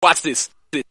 Watch this. Next,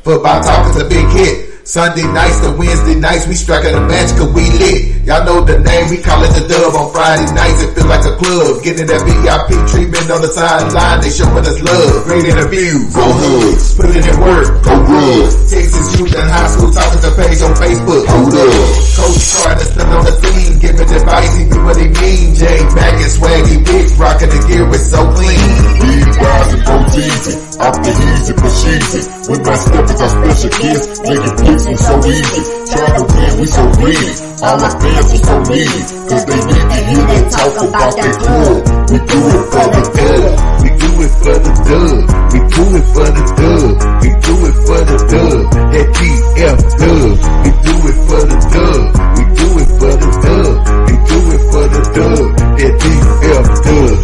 football talk is a big hit. Sunday nights to Wednesday nights, we striking a match cause we lit. Y'all know the name, we call it the Dub. On Friday nights, it feel like a club. Getting that VIP treatment on the sideline, they showing us love. Great interviews, go hoods, putting in work, go Reds. Texas youth and high school talking to page on Facebook, hold up. Coach Carter to stand on the scene, giving advice, he do what he mean. Jay Mack and Swaggy Big, rocking the gear, it's so clean. Big guys and go easy, off the easy, precision. With my steppers, our special gifts, making flipping so easy. Trying to win, we so greedy. All our fans are so needy, cause they need to hear them talk about that club. We do it for the dub. We do it for the dub. We do it for the dub. We do it for the dub. That TF dub. We do it for the dub. We do it for the dub. We do it for the dub. That TF dub.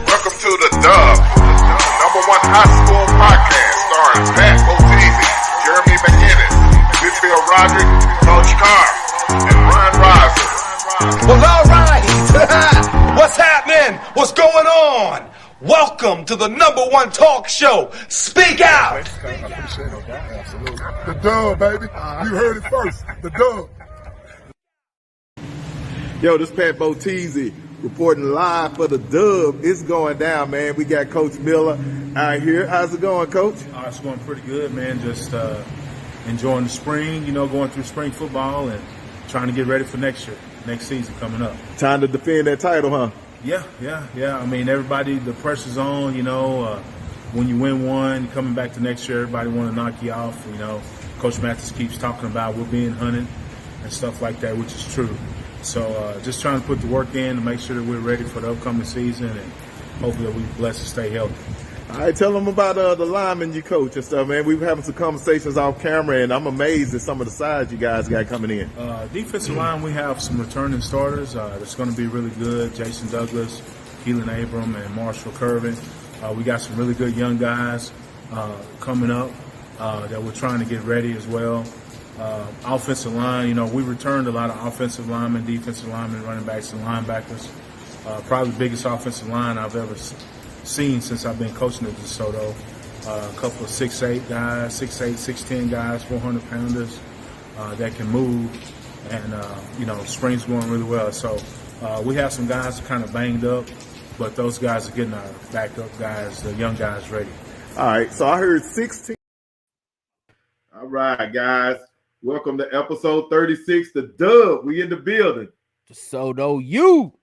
Welcome to the Dub, number one high school podcast starring Pat O'Teasy, Jeremy McGinnis, Whitfield Roderick, Coach Carr, and Ryan Riser. Well, all right. What's happening? What's going on? Welcome to the number one talk show. Speak out. The Dub, baby. You heard it first. The Dub. Yo, this Pat O'Teasy reporting live for the Dub. It's going down, man. We got Coach Miller out here. How's it going, Coach? It's going pretty good, man. Just enjoying the spring, going through spring football and trying to get ready for next year, next season coming up. Time to defend that title, huh? Yeah. I mean, everybody, the pressure's on, when you win one, coming back to next year, everybody want to knock you off. Coach Mathis keeps talking about we're being hunted and stuff like that, which is true. So just trying to put the work in to make sure that we're ready for the upcoming season and hopefully we're blessed to stay healthy. All right, tell them about the linemen you coach and stuff, man. We've having some conversations off camera, and I'm amazed at some of the sides you guys got coming in. Defensive line, we have some returning starters. That's going to be really good. Jason Douglas, Keelan Abram, and Marshall Curvin. We got some really good young guys coming up that we're trying to get ready as well. Offensive line, we returned a lot of offensive linemen, defensive linemen, running backs, and linebackers. Probably the biggest offensive line I've ever seen since I've been coaching at DeSoto. A couple of 6'8 guys, 6'8", 6'10 guys, 400-pounders that can move, and spring's going really well. So we have some guys kind of banged up, but those guys are getting our backup guys, the young guys, ready. All right, so I heard 16. All right, guys. Welcome to episode 36, the Dub. We in the building. DeSoto U.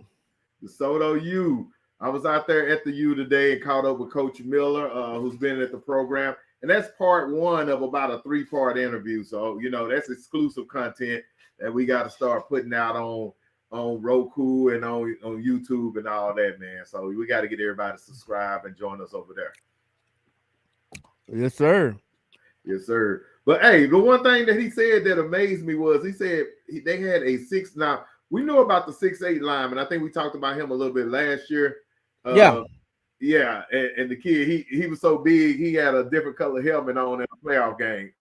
DeSoto U. I was out there at the U today and caught up with Coach Miller, who's been at the program. And that's part one of about a 3-part interview. So, that's exclusive content that we got to start putting out on Roku and on YouTube and all that, man. So we got to get everybody to subscribe and join us over there. Yes, sir. Yes, sir. But, hey, the one thing that he said that amazed me was he said they had a 6. Now, we know about the 6'8 lineman. I think we talked about him a little bit last year. Yeah. And the kid, he was so big, he had a different color helmet on in a playoff game.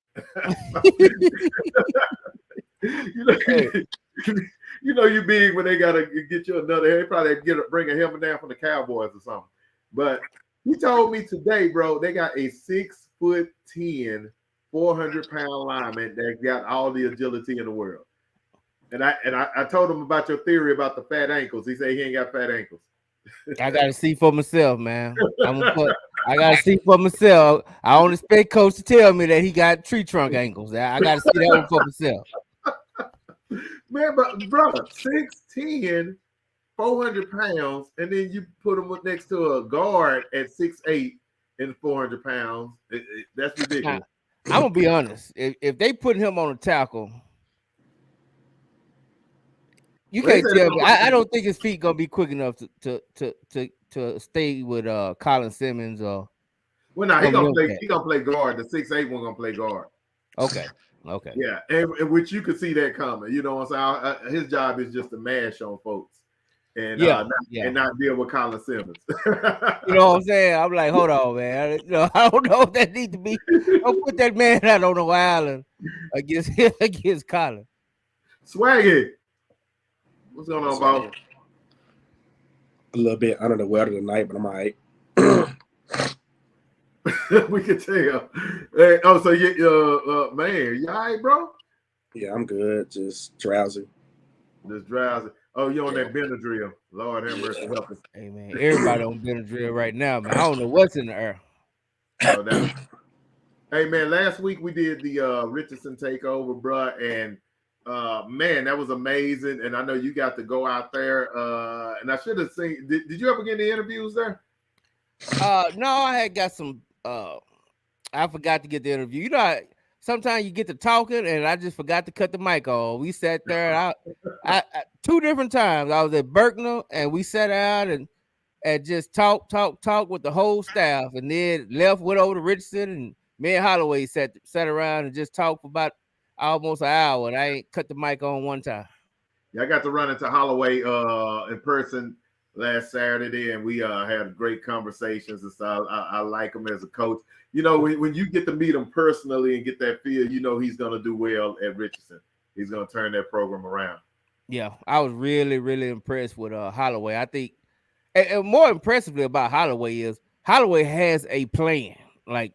You big when they got to get you another. They probably bring a helmet down from the Cowboys or something. But he told me today, bro, they got a 6'10", 400-pound lineman that got all the agility in the world. And I told him about your theory about the fat ankles. He said he ain't got fat ankles. I gotta see for myself, man. I gotta see for myself. I don't expect Coach to tell me that he got tree trunk ankles. I gotta see that one for myself. Man, but brother, 6'10", 400 pounds, and then you put him next to a guard at 6'8" and 400 pounds. That's ridiculous. I'm gonna be honest. If they put him on a tackle, you can't tell me. I don't think his feet gonna be quick enough to stay with Colin Simmons or. Well, no, he gonna play guard. The 6'8" one gonna play guard. Okay. Yeah, and which you could see that coming. You know what I'm saying? His job is just to mash on folks and not deal with Colin Simmons. You know what I'm saying? I'm like, hold on, man. I don't know if that needs to be. Don't put that man out on the island against Colin. Swaggy. What's going on, Bob? a little bit under the weather tonight, but I'm all right. We can tell. Hey, oh, so you, man, you all right, bro? Yeah, I'm good. Just drowsy. Just drowsy. Oh, you on that Benadryl? Lord have mercy, help us. Hey man, everybody on Benadryl right now, man. I don't know what's in the air. No doubt. Hey man, last week we did the Richardson takeover, bro, and man, that was amazing. And I know you got to go out there. And I should have seen. Did you ever get any interviews there? No, I had got some. I forgot to get the interview. You know, sometimes you get to talking, and I just forgot to cut the mic on. We sat there. And I 2 different times. I was at Berkner, and we sat out and just talk with the whole staff, and then left, went over to Richardson, and me and Holloway sat around and just talked for about almost an hour. And I ain't cut the mic on one time. Yeah, I got to run into Holloway in person last Saturday, and we had great conversations. And so I like him as a coach. You know, when you get to meet him personally and get that feel, you know he's going to do well at Richardson. He's going to turn that program around. Yeah, I was really, really impressed with Holloway. I think, and more impressively about Holloway is Holloway has a plan. Like,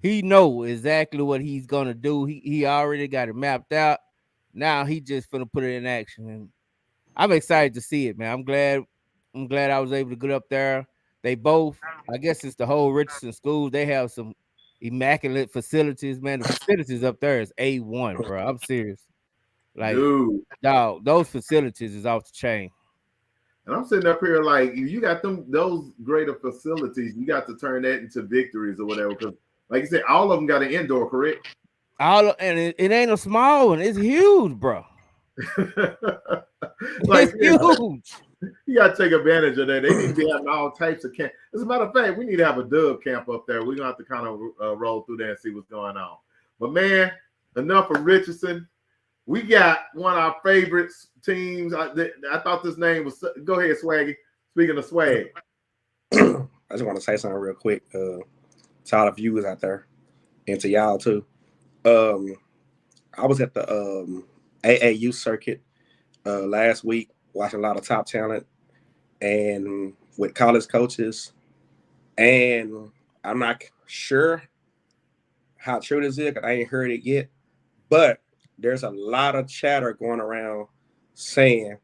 he knows exactly what he's going to do. He already got it mapped out. Now he just going to put it in action. And I'm excited to see it, man. I'm glad I was able to get up there. They both, I guess it's the whole Richardson school. They have some immaculate facilities, man. The facilities up there is A1, bro. I'm serious. Like, dude, dog, those facilities is off the chain. And I'm sitting up here like, if you got those greater facilities, you got to turn that into victories or whatever. Because, like you said, all of them got an indoor, correct? And it ain't a small one. It's huge, bro. Like, it's huge. You got to take advantage of that. They need to be having all types of camp. As a matter of fact, we need to have a dub camp up there. We're going to have to kind of roll through there and see what's going on. But, man, enough of Richardson. We got one of our favorite teams. I thought this name was – go ahead, Swaggy. Speaking of swag. I just want to say something real quick to all the viewers out there and to y'all too. I was at the AAU circuit last week, watching a lot of top talent and with college coaches. And I'm not sure how true this is because I ain't heard it yet. But there's a lot of chatter going around saying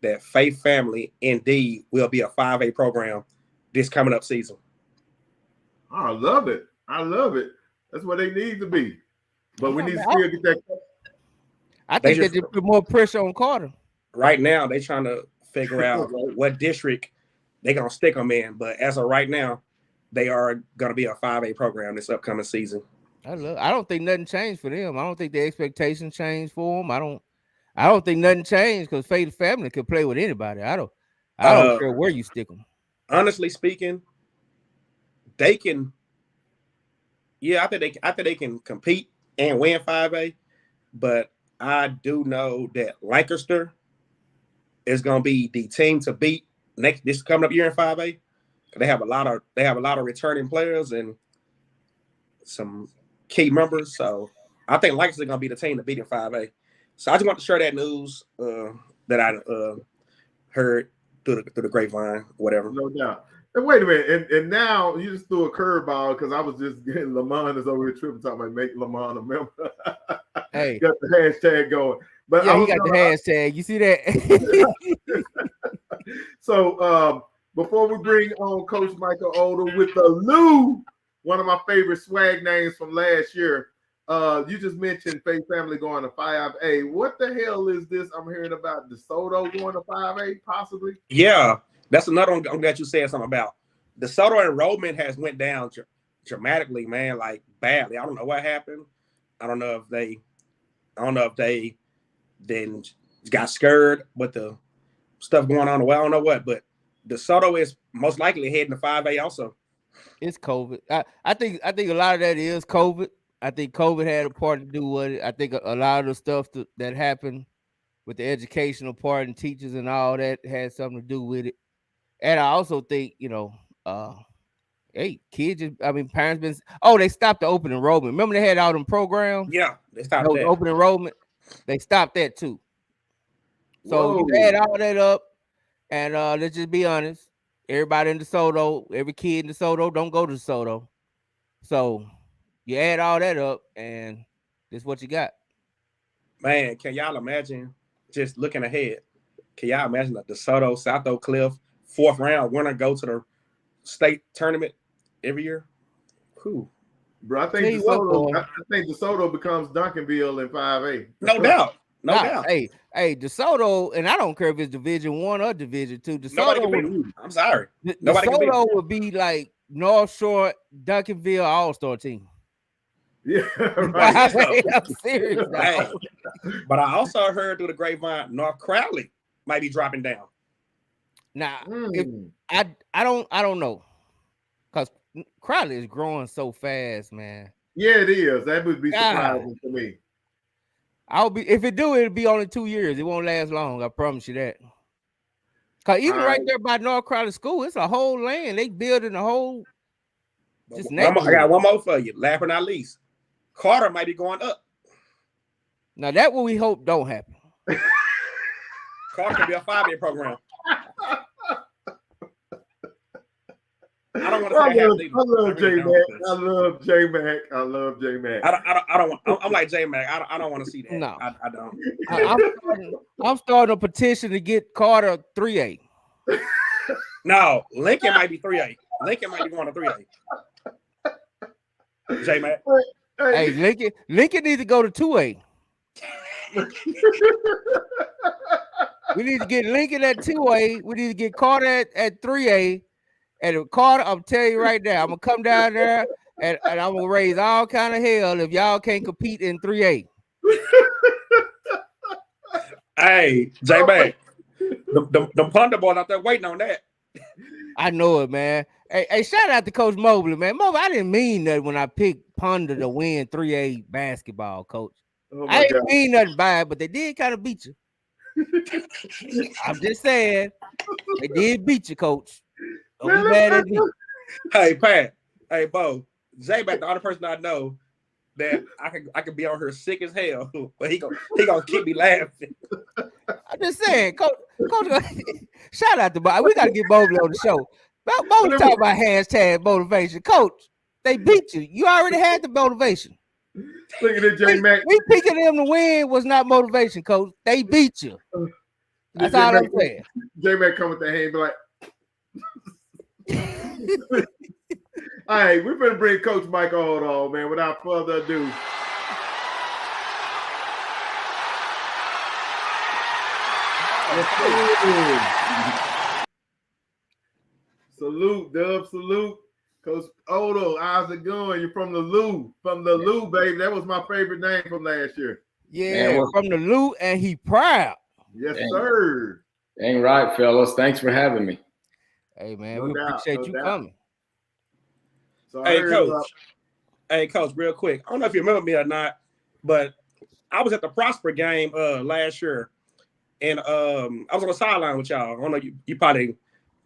that Faith Family indeed will be a 5A program this coming up season. I love it. I love it. That's what they need to be. But we need to still get that. I think they put more pressure on Carter. Right now, they're trying to figure out what district they're going to stick them in. But as of right now, they are going to be a 5A program this upcoming season. I don't think nothing changed for them. I don't think the expectations changed for them. I don't think nothing changed because Faith Family could play with anybody. I don't care where you stick them. Honestly speaking, they can. Yeah, I think they can compete and win 5A, but I do know that Lancaster is going to be the team to beat this coming up year in 5A. They have a lot of returning players and some key members, so I think Lancaster is going to be the team to beat in 5A. So I just want to share that news that I heard through the grapevine, whatever. No doubt. And wait a minute, and now you just threw a curveball because I was just getting Lamont is over here tripping talking about make Lamont a member. Hey, got the hashtag going, but yeah, he got the hashtag. You see that? So before we bring on Coach Michael Odle with the Lou, one of my favorite swag names from last year. You just mentioned Faith Family going to 5A. What the hell is this I'm hearing about DeSoto going to 5A possibly? Yeah, that's another one I'm glad you said something about. DeSoto enrollment has went down dramatically, man, like badly. I don't know what happened. I don't know if they then got scared with the stuff going on. Well, I don't know what, but DeSoto is most likely heading to 5A also. It's COVID. I think a lot of that is COVID. I think COVID had a part to do with it. I think a lot of the stuff that happened with the educational part and teachers and all that had something to do with it. And I also think, hey, parents they stopped the open enrollment. Remember they had all them programs? Yeah, they stopped that. Open enrollment. They stopped that too. So you add all that up, and let's just be honest, everybody in DeSoto, every kid in DeSoto don't go to DeSoto. So you add all that up, and this is what you got. Man, can y'all imagine just looking ahead? Can y'all imagine the DeSoto, South Oak Cliff, 4th round winner go to the state tournament every year? Whew. Bro, I Tell think you what, boy. I think DeSoto becomes Duncanville in 5A. No doubt. No doubt. Hey, DeSoto, and I don't care if it's Division 1 or Division 2. Nobody DeSoto can beat would, them. I'm sorry. Nobody can beat them. DeSoto would be like North Shore, Duncanville All-Star team. Yeah, right. I'm serious. Hey, but I also heard through the grapevine, North Crowley might be dropping down. Now, if, I don't know, because Crowley is growing so fast, man. Yeah, it is. That would be surprising to me. If it do, it'll be only 2 years. It won't last long. I promise you that. Cause even right there by North Crowley School, it's a whole land. They building a whole. I got one more for you. Last but not least, Carter might be going up. Now that what we hope don't happen. Carter could be a 5-year program. I don't want to say I love J-Mac. I love J-Mac. I love J-Mac. I don't want. I'm like J-Mac. I don't want to see that. No, I don't. I'm starting a petition to get Carter 3A. No, Lincoln might be 3A. Lincoln might be going to 3A. J-Mac. Hey, Lincoln needs to go to 2A. We need to get Lincoln at 2A. We need to get Carter at 3A. And Carter, I'm telling you right now, I'm gonna come down there and I'm gonna raise all kind of hell if y'all can't compete in 3A. Hey, J-Mac, the Ponder boys out there waiting on that. I know it, man. Hey, shout out to Coach Mobley, man. Mobley, I didn't mean that when I picked Ponder to win 3A basketball, Coach. I didn't mean nothing by it, but they did kind of beat you. I'm just saying, they did beat you, Coach. Don't be mad at me. Hey, Pat. Hey, Bo. J-Mac, the only person I know that I can be on her sick as hell, but he gonna keep me laughing. I'm just saying, Coach. Shout out to Bo. We gotta get Mobley on the show. Mobley talk about hashtag motivation, Coach. They beat you. You already had the motivation. Look at it, J-Mac. We picking them to win was not motivation, Coach. They beat you. That's all I'm saying. J-Mac come with the hand, be like. All right, we're gonna bring Coach Mike on, man. Without further ado, salute, Dub, salute, Coach Odo. How's it going? You're from the Lou, baby. That was my favorite name from last year. Yeah, man, from the Lou, and he proud. Yes, sir. Ain't right, fellas. Thanks for having me. Hey, man, we appreciate you coming. So hey, Coach, real quick. I don't know if you remember me or not, but I was at the Prosper game last year, and I was on the sideline with y'all. I don't know,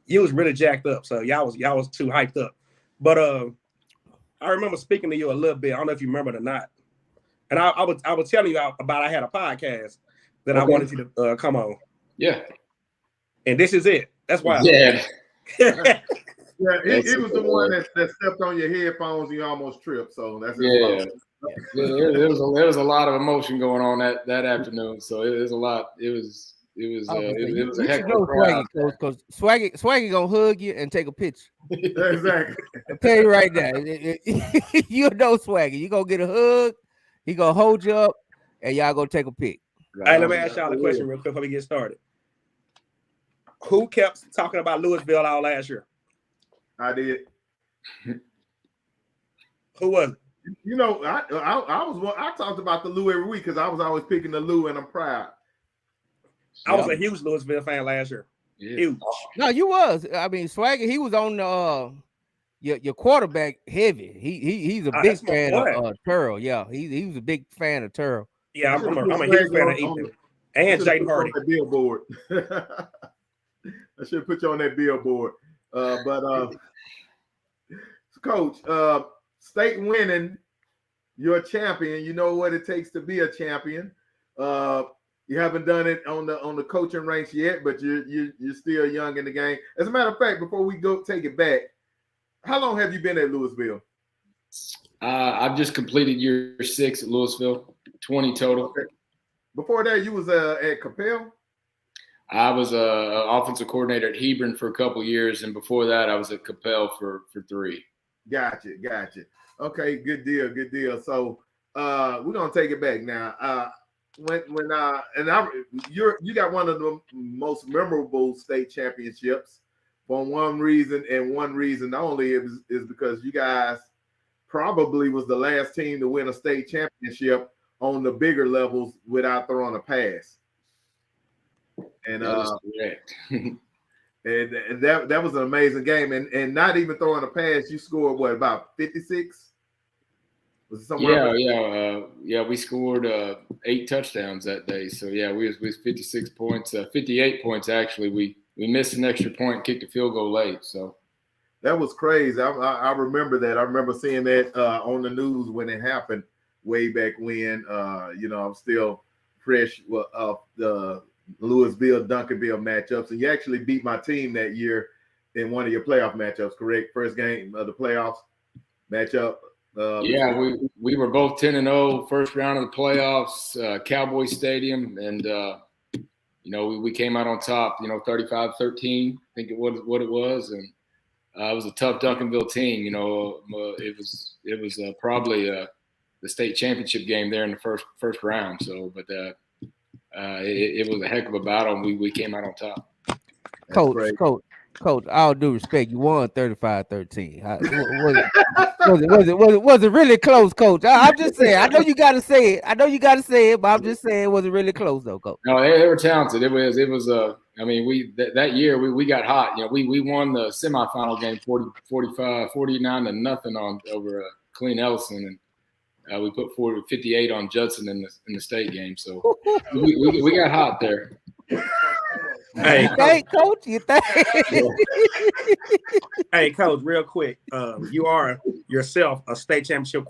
you was really jacked up, so y'all was too hyped up. But I remember speaking to you a little bit. I don't know if you remember it or not. And I was telling you about I had a podcast that I wanted you to come on. Yeah. And this is it. That's why. Yeah. Yeah, he was the one that stepped on your headphones and you almost tripped. So that's yeah. There was a lot of emotion going on that afternoon. So it was a lot. It was a heck of a crowd. Because Swaggy gonna hug you and take a picture. Exactly. I'll tell you right now. You know Swaggy. You gonna get a hug. He gonna hold you up, and y'all gonna take a pic. Hey, let me ask y'all a question real quick before we get started. Who kept talking about LEWISVILLE all last year? I did. Who was it? You know, I talked about the Lou every week because I was always picking the Lou, and I'm proud. I was a huge LEWISVILLE fan last year. Yeah. Huge. No, you was. I mean, Swagger, he was on the your quarterback heavy. He's a big fan of Turl. Yeah, he was a big fan of Turl. Yeah, I'm a huge fan of Ethan and Jaden Hardy. Billboard. I should put you on that billboard. But Coach, state winning, you're a champion. You know what it takes to be a champion. You haven't done it on the coaching ranks yet, but you're still young in the game. As a matter of fact, before we go take it back, how long have you been at Louisville? I've just completed year 6 at Louisville, 20 total. Okay. Before that, you was at Capel? I was an offensive coordinator at Hebron for a couple years, and before that, I was at Capel for 3. Gotcha. Okay, good deal. So we're gonna take it back now. You got one of the most memorable state championships for one reason and one reason only is because you guys probably was the last team to win a state championship on the bigger levels without throwing a pass. And and that was an amazing game. And not even throwing a pass, you scored what, about 56? Yeah. We scored 8 touchdowns that day. So yeah, we was 56 points, 58 points actually. We missed an extra point, kicked a field goal late. So that was crazy. I remember that. I remember seeing that on the news when it happened way back when. I'm still fresh of the Louisville Duncanville matchups, and you actually beat my team that year in one of your playoff matchups. Correct? First game of the playoffs matchup. We were both 10-0, first round of the playoffs, Cowboy Stadium, and we came out on top, 35-13, I think it was what it was, and it was a tough Duncanville team. It was probably the state championship game there in the first round. So, but it was a heck of a battle, and we came out on top. Coach, all due respect, you won 35-13. Was it really close, Coach? I'm just saying. I know you got to say it. But I'm just saying, was it really close though, Coach? No, they were talented. It was. That year we got hot. We won the semifinal game 49-0 over Clean Ellison, and we put 58 on Judson in the state game. So we got hot there. Hey, Coach, you think? Hey, Coach, real quick. You are yourself a state championship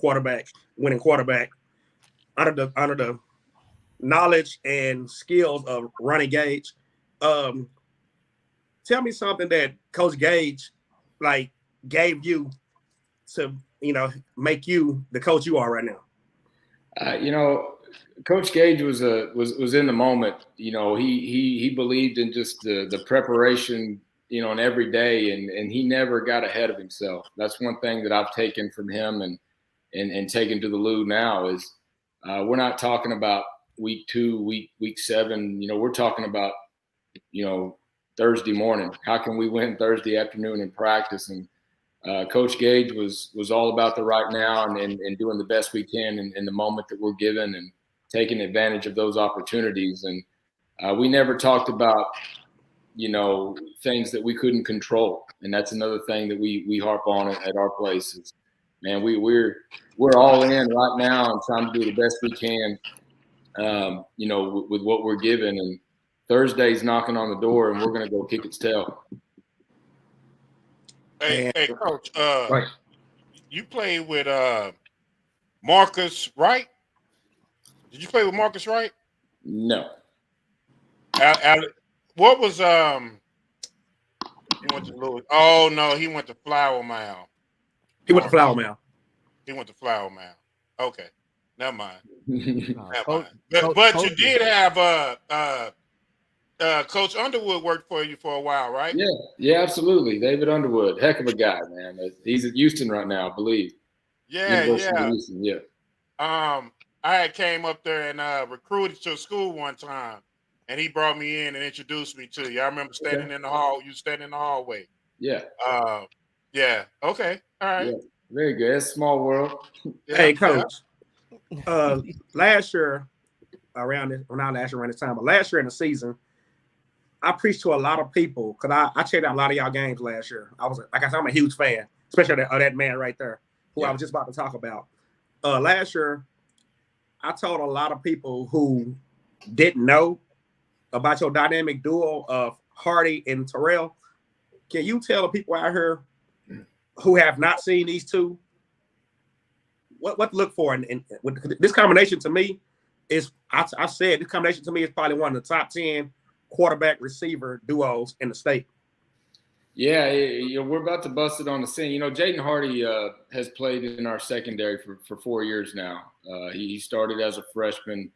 winning quarterback, under the knowledge and skills of Ronnie Gage. Tell me something that Coach Gage gave you to make you the coach you are right now. Coach Gage was in the moment. He believed in just the preparation, in every day, and he never got ahead of himself. That's one thing that I've taken from him and taken to the Lou now is we're not talking about week 2, week 7. We're talking about Thursday morning. How can we win Thursday afternoon in practice? And Coach Gage was all about the right now and doing the best we can in the moment that we're given and taking advantage of those opportunities. And we never talked about, things that we couldn't control. And that's another thing that we harp on at our place is, man, we're all in right now and trying to do the best we can, with what we're given. And Thursday's knocking on the door and we're going to go kick its tail. Hey, Coach, right. You played with Marcus Wright? Did you play with Marcus Wright? No. What was he went to Louis? Oh no, he went to Flower Mound. He went to Flower Mound. Okay, never mind. Coach, But you did have Coach Underwood worked for you for a while, right? Yeah, absolutely. David Underwood, heck of a guy, man. He's at Houston right now, I believe. Yeah. Houston, yeah. I had came up there and recruited to a school one time, and he brought me in and introduced me to you. I remember standing in the hall. You standing in the hallway. Yeah. Yeah. Okay. All right. Yeah. Very good. It's a small world. Yeah, Hey, Coach. Last year around this time, but last year in the season, I preached to a lot of people because I checked out a lot of y'all games last year. I'm a huge fan, especially of that man right there, who I was just about to talk about. Last year, I told a lot of people who didn't know about your dynamic duo of Hardy and Terrell. Can you tell the people out here who have not seen these two what to look for? And with this combination, to me, I said this combination to me is probably one of the top 10 quarterback receiver duos in the state. Yeah, we're about to bust it on the scene. Jaden Hardy has played in our secondary for 4 years now. He started as a freshman.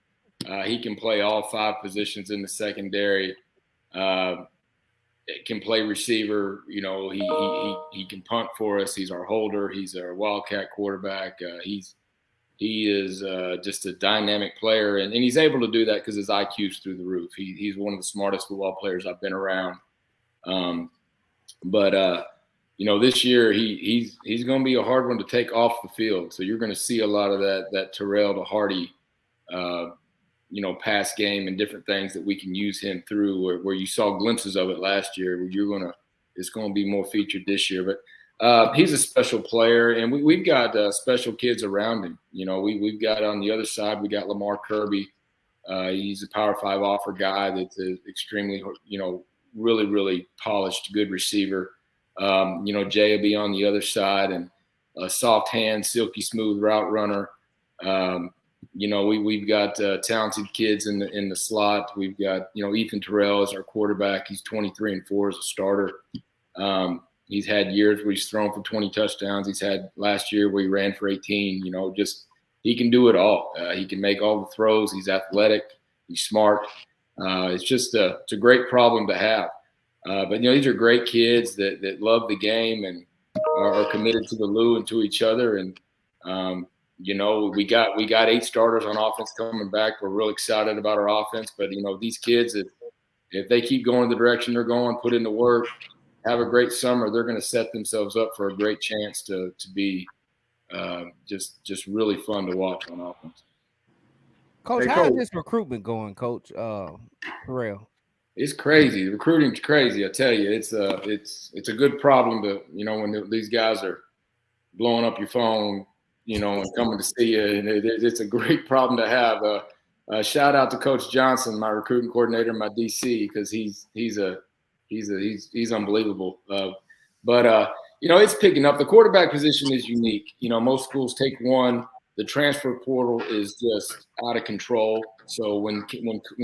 He can play all 5 positions in the secondary. Can play receiver. He can punt for us. He's our holder. He's our Wildcat quarterback. He is just a dynamic player, and he's able to do that because his IQ's through the roof. He's one of the smartest football players I've been around. But this year he's going to be a hard one to take off the field. So you're going to see a lot of that Terrell to Hardy, pass game and different things that we can use him through. Where you saw glimpses of it last year, where it's going to be more featured this year. But he's a special player, and we've got special kids around him. We've got on the other side, we got Lamar Kirby. He's a Power 5 offer guy that's extremely, really, really polished, good receiver. Jay will be on the other side, and a soft hand, silky smooth route runner. We've got talented kids in the slot. We've got, Ethan Terrell as our quarterback. He's 23-4 as a starter. He's had years where he's thrown for 20 touchdowns. He's had last year where he ran for 18. He can do it all. He can make all the throws. He's athletic. He's smart. It's a great problem to have. But these are great kids that love the game and are committed to the Lou and to each other. And we got 8 starters on offense coming back. We're real excited about our offense. But these kids, if they keep going the direction they're going, put in the work, have a great summer, they're going to set themselves up for a great chance to be just really fun to watch on offense. Coach, how is this recruitment going, Coach Terrell? It's crazy. The recruiting's crazy. I tell you, it's a good problem to when these guys are blowing up your phone, and coming to see you. And it's a great problem to have. Shout out to Coach Johnson, my recruiting coordinator, my DC, because he's unbelievable. But it's picking up. The quarterback position is unique. Most schools take one. The transfer portal is just out of control. So when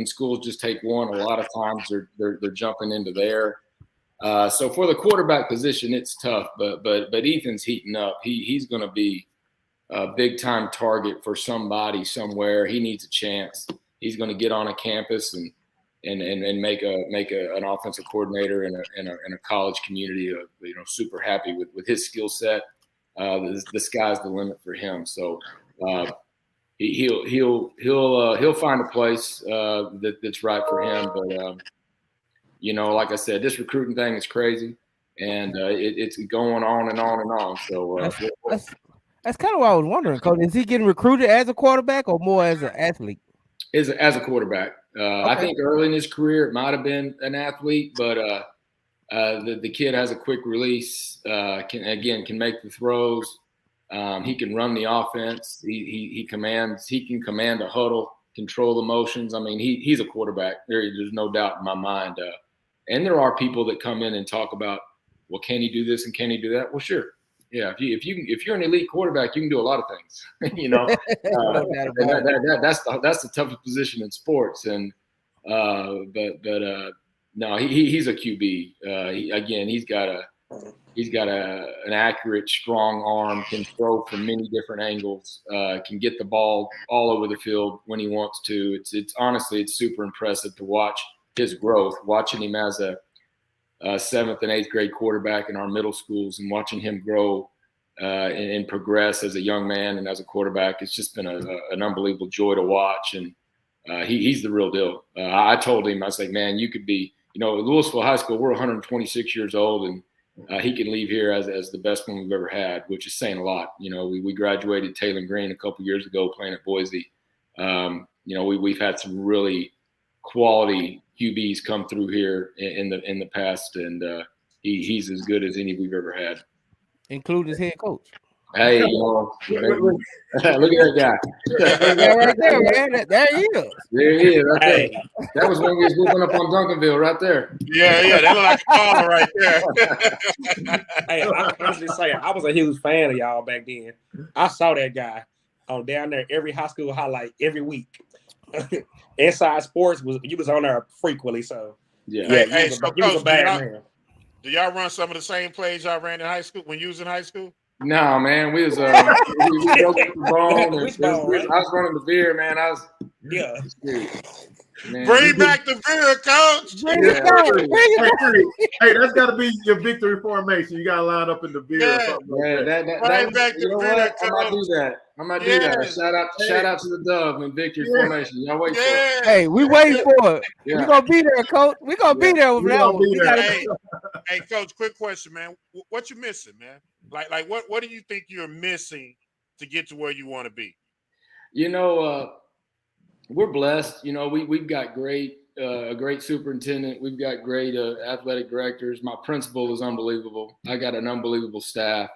schools just take one, a lot of times they're jumping into there. So for the quarterback position, it's tough. But Ethan's heating up. He's going to be a big time target for somebody somewhere. He needs a chance. He's going to get on a campus and make an offensive coordinator in a college community, super happy with his skill set. The sky's the limit for him. So he'll find a place that's right for him. But like I said, this recruiting thing is crazy, and it's going on and on and on. So that's kind of what I was wondering, Coach. Is he getting recruited as a quarterback or more as an athlete? As a quarterback. Okay. I think early in his career it might have been an athlete, but the kid has a quick release, can make the throws. He can run the offense. He can command a huddle, control the motions. I mean, he's a quarterback. There's no doubt in my mind. And there are people that come in and talk about, well, can he do this and can he do that? Well, sure. Yeah, if you're an elite quarterback, you can do a lot of things. That's the toughest position in sports. And no, he's a QB. He's got an accurate, strong arm, can throw from many different angles, can get the ball all over the field when he wants to. It's honestly, it's super impressive to watch his growth, watching him as a 7th and 8th grade quarterback in our middle schools and watching him grow and progress as a young man and as a quarterback. It's just been an unbelievable joy to watch. And he's the real deal. I told him, I was like, man, you could be, at Louisville High School, we're 126 years old, and he can leave here as the best one we've ever had, which is saying a lot. We graduated Taylor Green a couple years ago playing at Boise. We've had some really quality QBs come through here in the past, and he's as good as any we've ever had, including his head coach. Hey, look at that guy. Right there, man. There he is. There he is. Right there. That was when we was moving up on Duncanville, right there. Yeah, that looked like a caller right there. Hey, I honestly say I was a huge fan of y'all back then. I saw that guy on down there every high school highlight every week. Inside Sports you was on there frequently, so Yeah. Hey, you was a Coach, bad man. do y'all run some of the same plays y'all ran in high school when you was in high school? No, man, we broke the bone. We small, right? I was running the veer, man. Yeah. Man, Bring back the beer, Coach. Bring it back. Bring it back. Hey, that's got to be your victory formation. You got to line up in the beer or something like that. Bring back you know the beer, what? I might Coach. do that. I might do that. Shout out to the Dove and victory formation. Y'all wait for it. Hey, we waiting for it. Yeah. We gonna be there, Coach. We gonna be there with We that gonna one. be there. Hey, Coach, quick question, man. What you missing, man? Like what do you think you're missing to get to where you want to be? You know, we're blessed. You know, we've got a great superintendent. We've got great athletic directors. My principal is unbelievable. I got an unbelievable staff.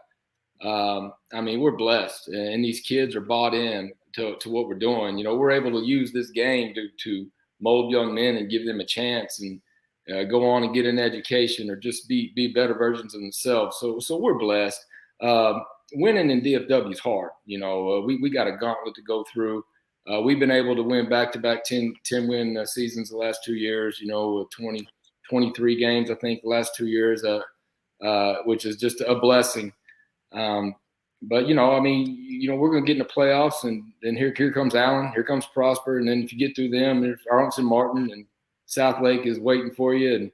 I mean, we're blessed, and these kids are bought in to what we're doing. You know, we're able to use this game to mold young men and give them a chance and go on and get an education or just be better versions of themselves. So we're blessed. Winning in DFW is hard. You know, we got a gauntlet to go through. We've been able to win back-to-back 10-win seasons the last 2 years, you know, 23 games, I think, the last 2 years, which is just a blessing. But, you know, I mean, you know, we're going to get in the playoffs, and then here comes Allen, here comes Prosper, and then if you get through them, there's Arlington Martin, and South Lake is waiting for you, and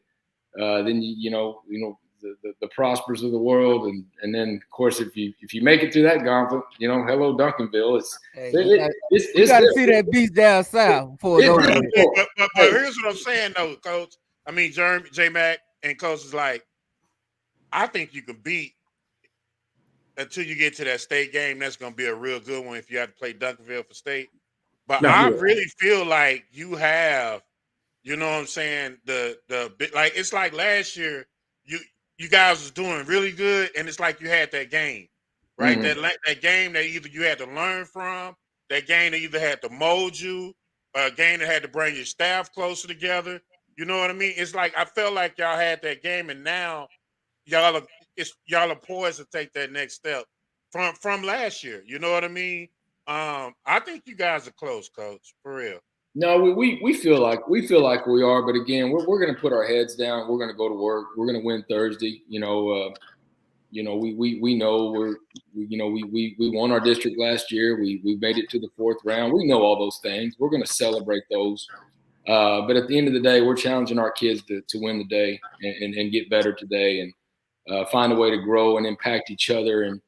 then, you know, the Prospers of the world, and then of course if you make it through that gauntlet, you know, hello Duncanville. You got to see that beast down south before it goes. But here's what I'm saying though, Coach. I mean, J Mac and Coach is like, I think you can beat until you get to that state game. That's going to be a real good one if you have to play Duncanville for state. But I really feel like you have, you know what I'm saying, the like it's like last year you guys was doing really good, and it's like you had that game, right? Mm-hmm. That game that either you had to learn from, that game that either had to mold you, a game that had to bring your staff closer together. You know what I mean? It's like I felt like y'all had that game, and now y'all are poised to take that next step from last year. You know what I mean? I think you guys are close, Coach, for real. No, we feel like we are, but again, we're going to put our heads down. We're going to go to work. We're going to win Thursday. We know we won our district last year. We made it to the 4th round. We know all those things. We're going to celebrate those. But at the end of the day, we're challenging our kids to win the day and get better today and find a way to grow and impact each other. And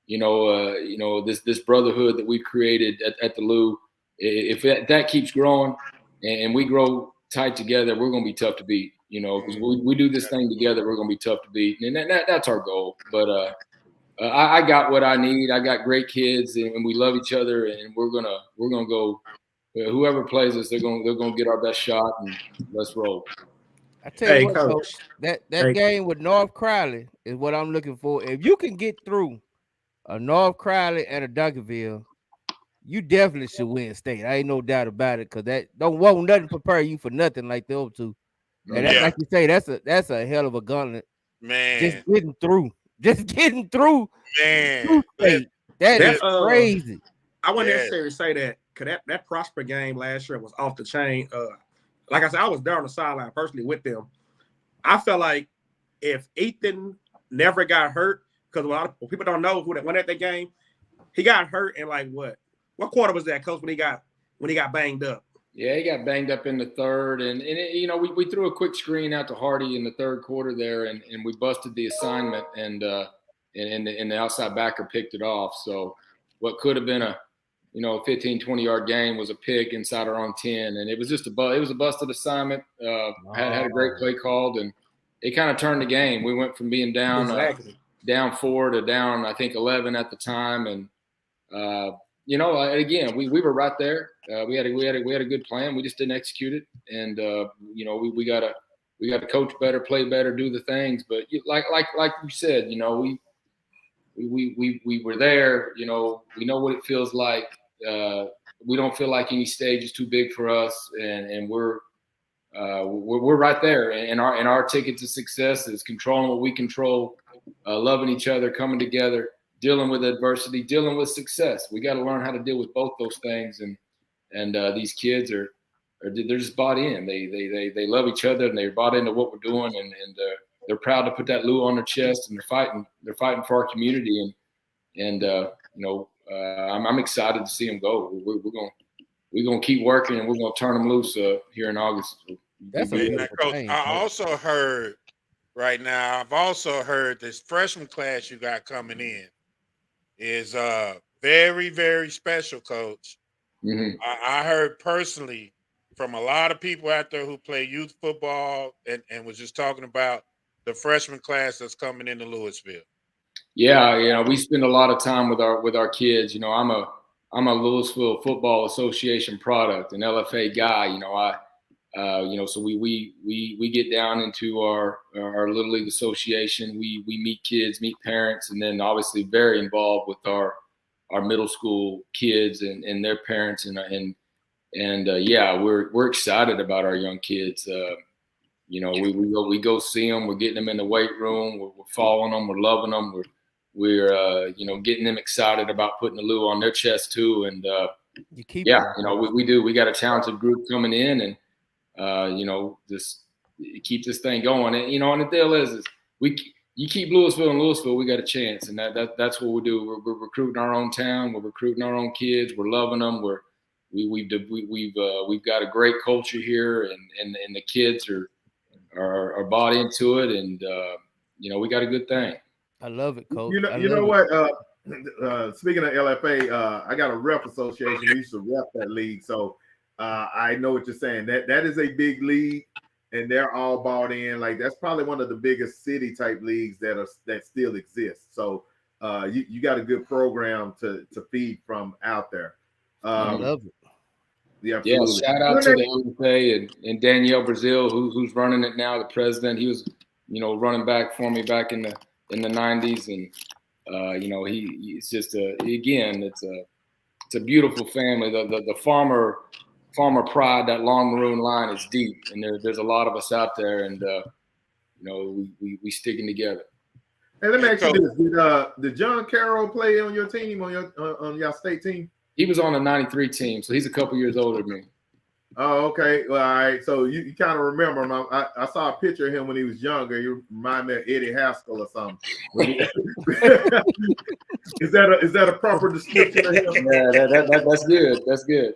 this brotherhood that we've created at the Lou. If that keeps growing and we grow tight together, we're going to be tough to beat, you know, because we do this thing together, we're going to be tough to beat. And that's our goal. But I got what I need. I got great kids and we love each other, and we're going to go, whoever plays us, they're going to get our best shot, and let's roll. I tell you what, Coach, that game with North Crowley is what I'm looking for. If you can get through a North Crowley and a Duncanville, you definitely should win state. I ain't no doubt about it, because that won't nothing prepare you for nothing like the other two. And that's like you say, that's a hell of a gauntlet. Man. Just getting through. Man. That is crazy. I wouldn't necessarily say that, because that Prosper game last year was off the chain. Like I said, I was there on the sideline personally with them. I felt like if Ethan never got hurt, because a lot of people don't know who that won at that game, he got hurt in like what quarter was that, Coach, when he got banged up? Yeah, he got banged up in the third, and we threw a quick screen out to Hardy in the third quarter there, and we busted the assignment, and the outside backer picked it off. So what could have been a 15, 20-yard game was a pick inside our own 10, and it was just it was a busted assignment. Had a great play called, and it kind of turned the game. We went from being down 4 to down, I think 11 at the time, and again, we were right there. We had a good plan. We just didn't execute it, and we got to coach better, play better, do the things. But like you said, we were there. We know what it feels like. We don't feel like any stage is too big for us, and we're right there. And our ticket to success is controlling what we control, loving each other, coming together, dealing with adversity, dealing with success. We got to learn how to deal with both those things. And and these kids they're just bought in. They love each other, and they're bought into what we're doing, and they're proud to put that Lou on their chest, and they're fighting for our community, and I'm excited to see them go. We're gonna keep working, and we're gonna turn them loose here in August. That's a beautiful Coach, thing, I Coach. also heard right now. I've also heard this freshman class you got coming in is very, very special, Coach. Mm-hmm. I heard personally from a lot of people out there who play youth football and was just talking about the freshman class that's coming into Louisville. Yeah, we spend a lot of time with our kids. I'm a Louisville Football Association product, an LFA guy. So we get down into our Little League Association. We meet kids, meet parents, and then obviously very involved with our middle school kids and their parents we're excited about our young kids. We go see them. We're getting them in the weight room. We're following them. We're loving them. We're getting them excited about putting the Lou on their chest too. And we do. We got a talented group coming in, and just keep this thing going. And and the deal is you keep Louisville in Louisville, we got a chance, and that's what we do. We're recruiting our own town. We're recruiting our own kids. We're loving them. We've got a great culture here, and the kids are bought into it, and we got a good thing. I love it, Coach. You know what? Speaking of LFA, I got a rep association. We used to rep that league, so I know what you're saying. That is a big league, and they're all bought in. Like that's probably one of the biggest city type leagues that still exist. So you got a good program to feed from out there. I love it. Yeah, shout out to the LFA and Danielle Brazil, who's running it now. The president, he was running back for me back in the 90s, and he's just it's a beautiful family. The farmer pride, that long maroon line is deep, and there's a lot of us out there, and we sticking together. Hey, let me ask you this: did John Carroll play on your team, on your state team? He was on the '93 team, so he's a couple years older than me. Oh, okay. Well, all right. So you kind of remember him. I saw a picture of him when he was younger. You remind me of Eddie Haskell or something. Is that a proper description of him? Yeah, that's good. That's good.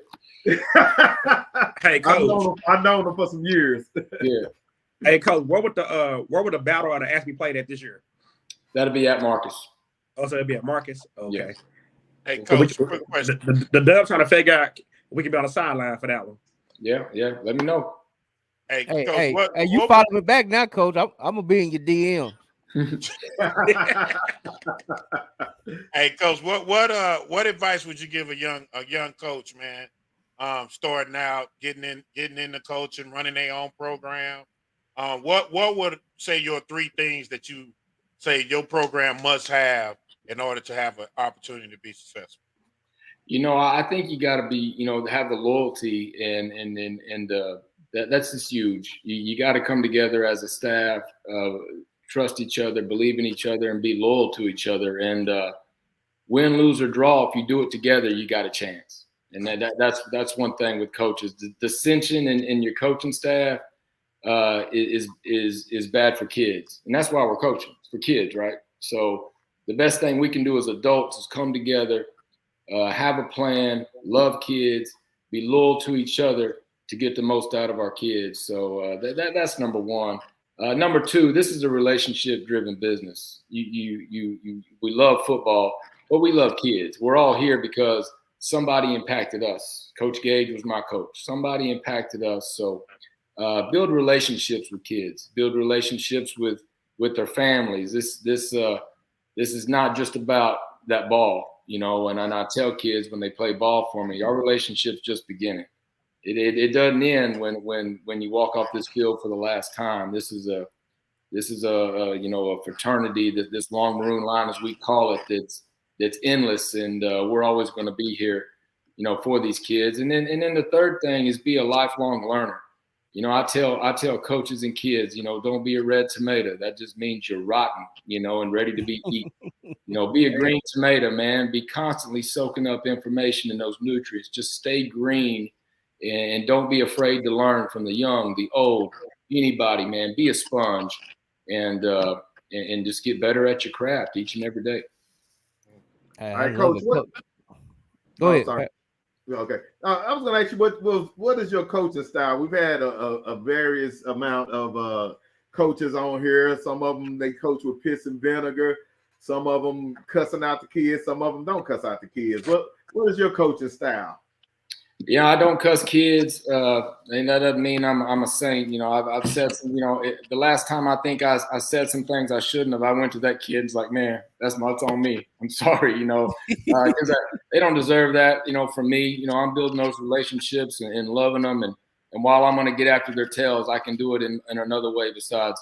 Hey, Coach. I've known him for some years. Yeah. Hey, Coach, where would the battle of the Ask Me played at this year? That'll be at Marcus. Oh, so it'll be at Marcus? Okay. Yeah. Hey, Coach, quick question. The Dubs trying to figure out if we can be on the sideline for that one. Yeah. Let me know. Hey, Hey, Coach, hey, you follow me back now, Coach. I'm gonna be in your DM. Hey, Coach, what advice would you give a young coach, man? Starting out, getting into coaching, running their own program. What would say your 3 things that you say your program must have in order to have an opportunity to be successful? I think you got to be, have the loyalty, and that's just huge. You got to come together as a staff, trust each other, believe in each other, and be loyal to each other. And win, lose, or draw, if you do it together, you got a chance. And that's one thing with coaches. The dissension in your coaching staff is bad for kids, and that's why we're coaching. It's for kids, right? So the best thing we can do as adults is come together, have a plan, love kids, be loyal to each other to get the most out of our kids. So that's number 1. Number 2, this is a relationship-driven business. We love football, but we love kids. We're all here because somebody impacted us. Coach Gage was my coach. Somebody impacted us. So build relationships with kids. Build relationships with their families. This is not just about that ball, and I tell kids when they play ball for me, our relationship's just beginning. It doesn't end when you walk off this field for the last time. This is a fraternity, that this long maroon line, as we call it, that's endless, and we're always going to be here, for these kids. And then the third thing is be a lifelong learner. You know, I tell coaches and kids, you know, don't be a red tomato. That just means you're rotten, you know, and ready to be eaten. You know, be a green tomato, man. Be constantly soaking up information and those nutrients. Just stay green and don't be afraid to learn from the young, the old, anybody, man. Be a sponge and just get better at your craft each and every day. All right, Coach. Go ahead. Sorry. Okay. I was going to ask you, what is your coaching style? We've had a various amount of coaches on here. Some of them, they coach with piss and vinegar. Some of them cussing out the kids. Some of them don't cuss out the kids. What is your coaching style? Yeah, I don't cuss kids, and that doesn't mean I'm a saint. You know, I've said some, you know, the last time I think I said some things I shouldn't have. I went to that kid and was like, man, that's on me. I'm sorry, you know, because they don't deserve that, you know, from me. You know, I'm building those relationships and loving them, and while I'm going to get after their tails, I can do it in another way besides,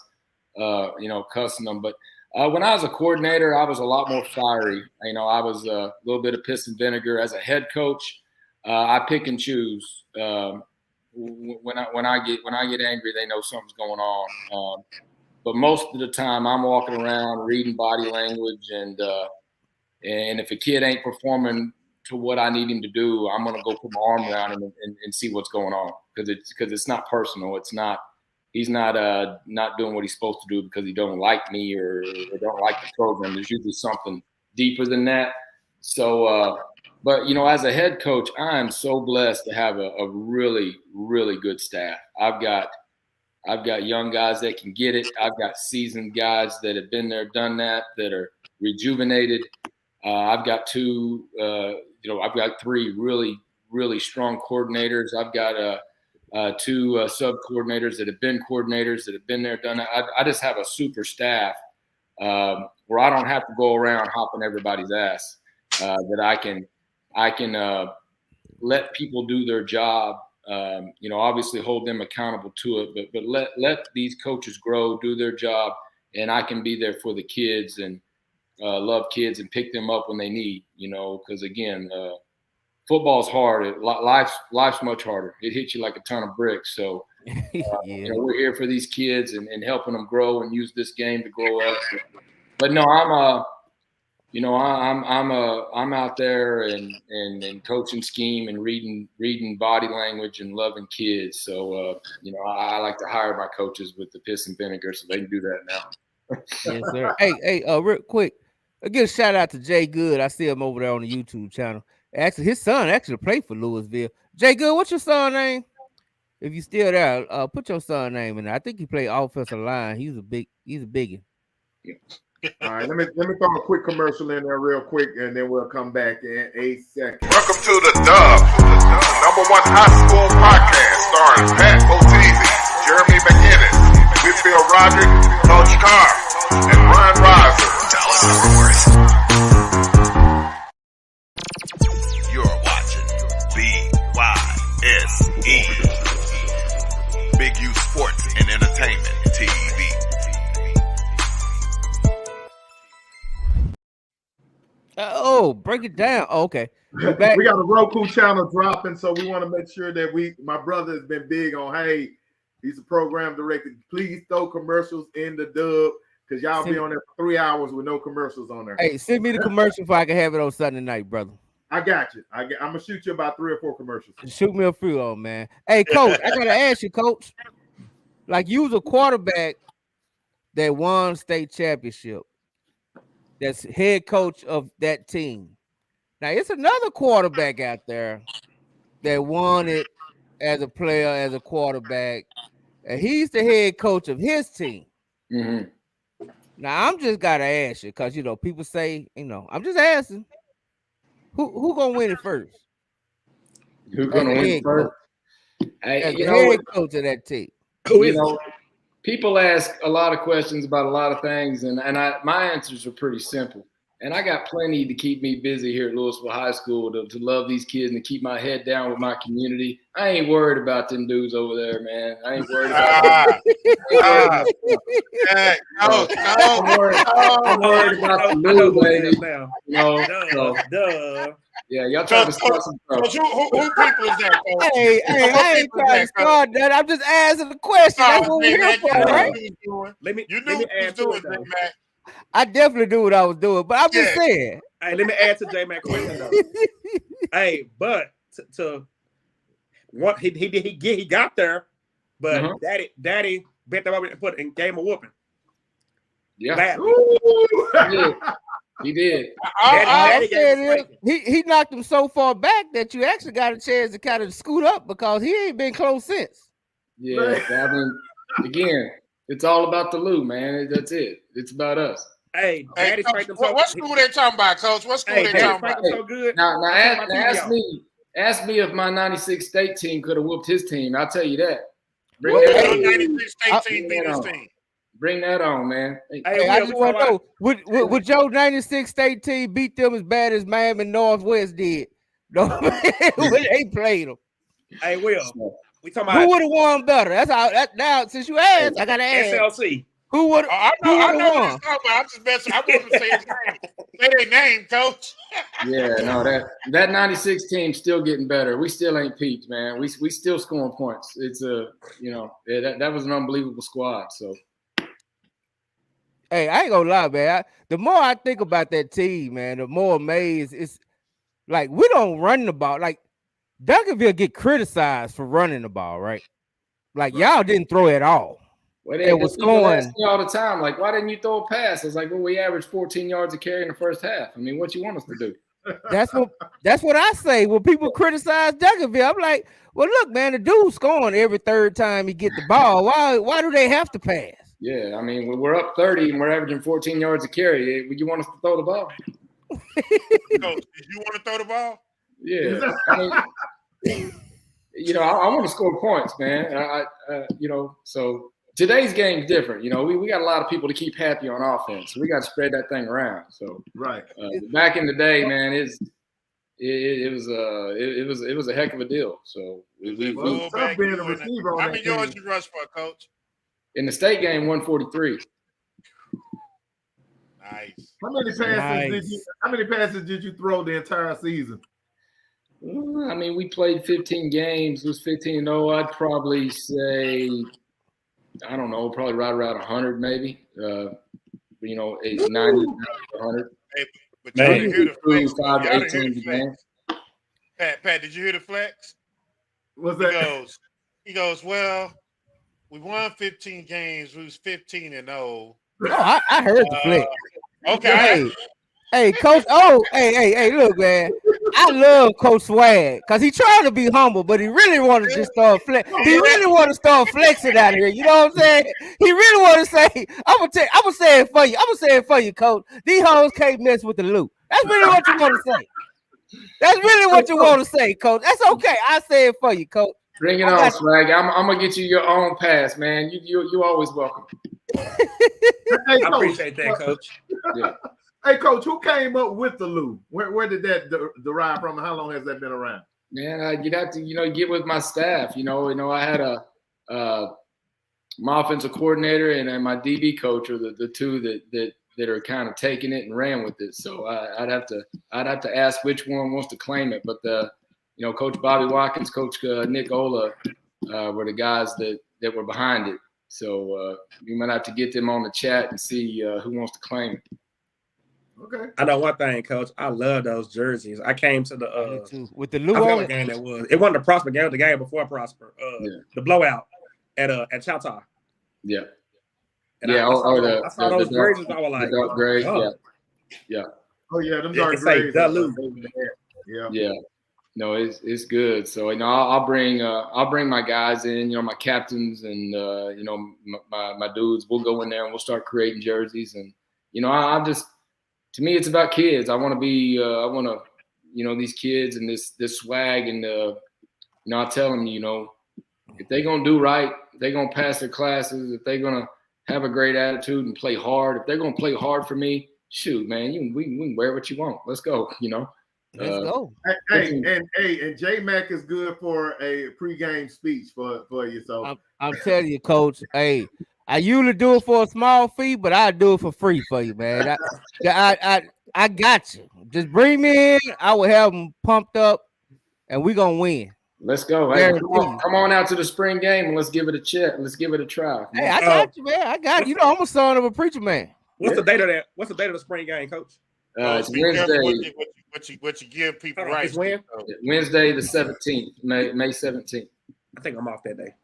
you know, cussing them. But when I was a coordinator, I was a lot more fiery. You know, I was a little bit of piss and vinegar. As a head coach, I pick and choose. When I get angry, they know something's going on. But most of the time, I'm walking around reading body language, and if a kid ain't performing to what I need him to do, I'm gonna go put my arm around him and see what's going on, because it's not personal. It's not. He's not doing what he's supposed to do because he don't like me or don't like the program. There's usually something deeper than that. So. But, you know, as a head coach, I am so blessed to have a really, really good staff. I've got young guys that can get it. I've got seasoned guys that have been there, done that are rejuvenated. I've got I've got 3 really, really strong coordinators. I've got 2 sub coordinators that have been coordinators that have been there, done that. I just have a super staff where I don't have to go around hopping everybody's ass, that I can let people do their job, you know, obviously hold them accountable to it, but let these coaches grow, do their job, and I can be there for the kids and love kids and pick them up when they need, you know, because again, football's hard. Life's much harder. It hits you like a ton of bricks. So you know, we're here for these kids and helping them grow and use this game to grow up. But no, I'm out there and coaching scheme and reading body language and loving kids. So, you know, I like to hire my coaches with the piss and vinegar so they can do that now. Yes, sir. Hey, real quick, give a shout out to Jay Good. I see him over there on the YouTube channel. Actually, his son played for Louisville. Jay Good, what's your son name? If you still there, put your son name in there. I think he played offensive line. He's a biggin. Yeah. All right, let me throw a quick commercial in there real quick, and then we'll come back in 8 seconds. Welcome to the Dub, the #1 high school podcast starring Pat Botese, Jeremy McInnes, Whitfield Roderick, Coach Carr, and Ron Riser. Dallas North. You're watching BYSE, Big U Sports and Entertainment TV. Oh, break it down. Oh, okay. We got a Roku channel dropping, so we want to make sure that my brother has been big on, hey, he's a program director. Please throw commercials in the dub, because y'all be on there for 3 hours with no commercials on there. Hey, send me the commercial if I can have it on Sunday night, brother. I got you. I'm going to shoot you about 3 or 4 commercials. Shoot me a few on, man. Hey, Coach, I got to ask you, Coach. Like, you was a quarterback that won state championship. That's head coach of that team. Now, it's another quarterback out there that won it as a player, as a quarterback, and he's the head coach of his team. Mm-hmm. Now, I'm just gotta ask you, because, you know, people say, you know, I'm just asking, who gonna win it first? Who gonna win first? As the head coach of that team. You know, people ask a lot of questions about a lot of things, and my answers are pretty simple. And I got plenty to keep me busy here at Louisville High School to love these kids and to keep my head down with my community. I ain't worried about them dudes over there, man. I ain't worried about I'm worried about the Lou, baby. Yeah, y'all trying to start some trouble. Who people is that? Hey, I ain't trying to start that. I'm just asking the question. That's what we're here for, right? Let me add to it, Matt. I definitely knew what I was doing, but I'm just saying. Hey, let me add to J Mac question though. Hey, but to what he got there, but Daddy bent them over and put in game of whooping. Yeah, he did. He knocked him so far back that you actually got a chance to kind of scoot up because he ain't been close since. Yeah, I mean, again, it's all about the Lou, man. That's it. It's about us. Hey, Coach, what school they talking about, Coach? What school they talking about? So good. Now ask me if my '96 state team could have whooped his team. I'll tell you that. Bring that 96 state team beat his team. Bring that on, man. Hey, I just want to know, would your '96 state team beat them as bad as Miami Northwest did? No, when they played them. Hey, Will, we talking about who would have won better? That's how. Now, since you asked, I gotta ask. SLC. Who would? I know what you're talking about. I'm just messing. I want to say his name. Say their name, Coach. Yeah, no, that '96 team's still getting better. We still ain't peaked, man. We still scoring points. It's that was an unbelievable squad. So. Hey, I ain't gonna lie, man. The more I think about that team, man, the more amazed it's like we don't run the ball. Like Duncanville get criticized for running the ball, right? Like y'all didn't throw at all. Well, it was going all the time. Like, why didn't you throw a pass? It's like, well, we averaged 14 yards a carry in the first half. I mean, what you want us to do? That's what I say. When people criticize Duncanville, I'm like, well, look, man, the dude's scoring every third time he get the ball. Why do they have to pass? Yeah, I mean, we're up 30 and we're averaging 14 yards a carry. Would you want us to throw the ball? Coach, did you want to throw the ball? Yeah, I mean, I want to score points, man. So today's game's different. We got a lot of people to keep happy on offense. So we got to spread that thing around. So right. Back in the day, man, it was a heck of a deal. So how many yards you rush for, Coach? In the state game, 143. Nice. How many passes did you throw the entire season? I mean, we played 15 games. It was 15-0. I'd probably say, I don't know, probably right around 100 maybe. 90, 100. Hey, but you didn't hear the flex. 5 to 18 games. Pat, did you hear the flex? What's that? He goes, well, we won 15 games. We was 15-0. Oh, I heard the flex. Okay. Hey, Coach. Oh, hey, look, man. I love Coach Swag because he trying to be humble, but he really want to just start flex. He really want to start flexing out here. You know what I'm saying? He really want to say, I'm gonna say it for you. I'm gonna say it for you, Coach. These hoes can't mess with the loot. That's really what you want to say. That's really what you want to say, Coach. That's okay. I say it for you, Coach. Bring it on, Swag. I'm gonna get you your own pass, man. You always welcome. I appreciate that, Coach. Yeah. Hey, Coach, who came up with the Lou? Where did that derive from? How long has that been around? Man, you'd have to, get with my staff. I had my offensive coordinator and my DB coach are the two that are kind of taking it and ran with it. So I'd have to ask which one wants to claim it. But Coach Bobby Watkins, Coach Nick Ola were the guys that were behind it. So we might have to get them on the chat and see who wants to claim it. Okay. I know one thing, Coach. I love those jerseys. I came to the with the Lou on it. Game that was. It wasn't the Prosper game. The game before Prosper. The blowout at Chowtown. Yeah. And I saw those jerseys. I was like, dark gray. Yeah. Oh yeah, them dark grays. Yeah. No, it's good. So I'll bring my guys in. My captains and my dudes. We'll go in there and we'll start creating jerseys. And I'm just. To me, it's about kids. I want to be, these kids and this swag. And, I tell them, if they're going to do right, they're going to pass their classes, if they're going to have a great attitude and play hard, if they're going to play hard for me, shoot, man, we can wear what you want. Let's go. Let's go. And J Mac is good for a pregame speech for you. So I'm telling you, Coach. Hey, I usually do it for a small fee, but I do it for free for you, man. I got you. Just bring me in. I will have them pumped up, and we gonna win. Let's go. Hey, come on out to the spring game and let's give it a check. Let's give it a try. Hey, I got you, man. I got you. You know, I'm a son of a preacher man. What's the date of that? What's the date of the spring game, Coach? It's Wednesday. What you give people right? It's when? Wednesday the 17th, May 17th. I think I'm off that day.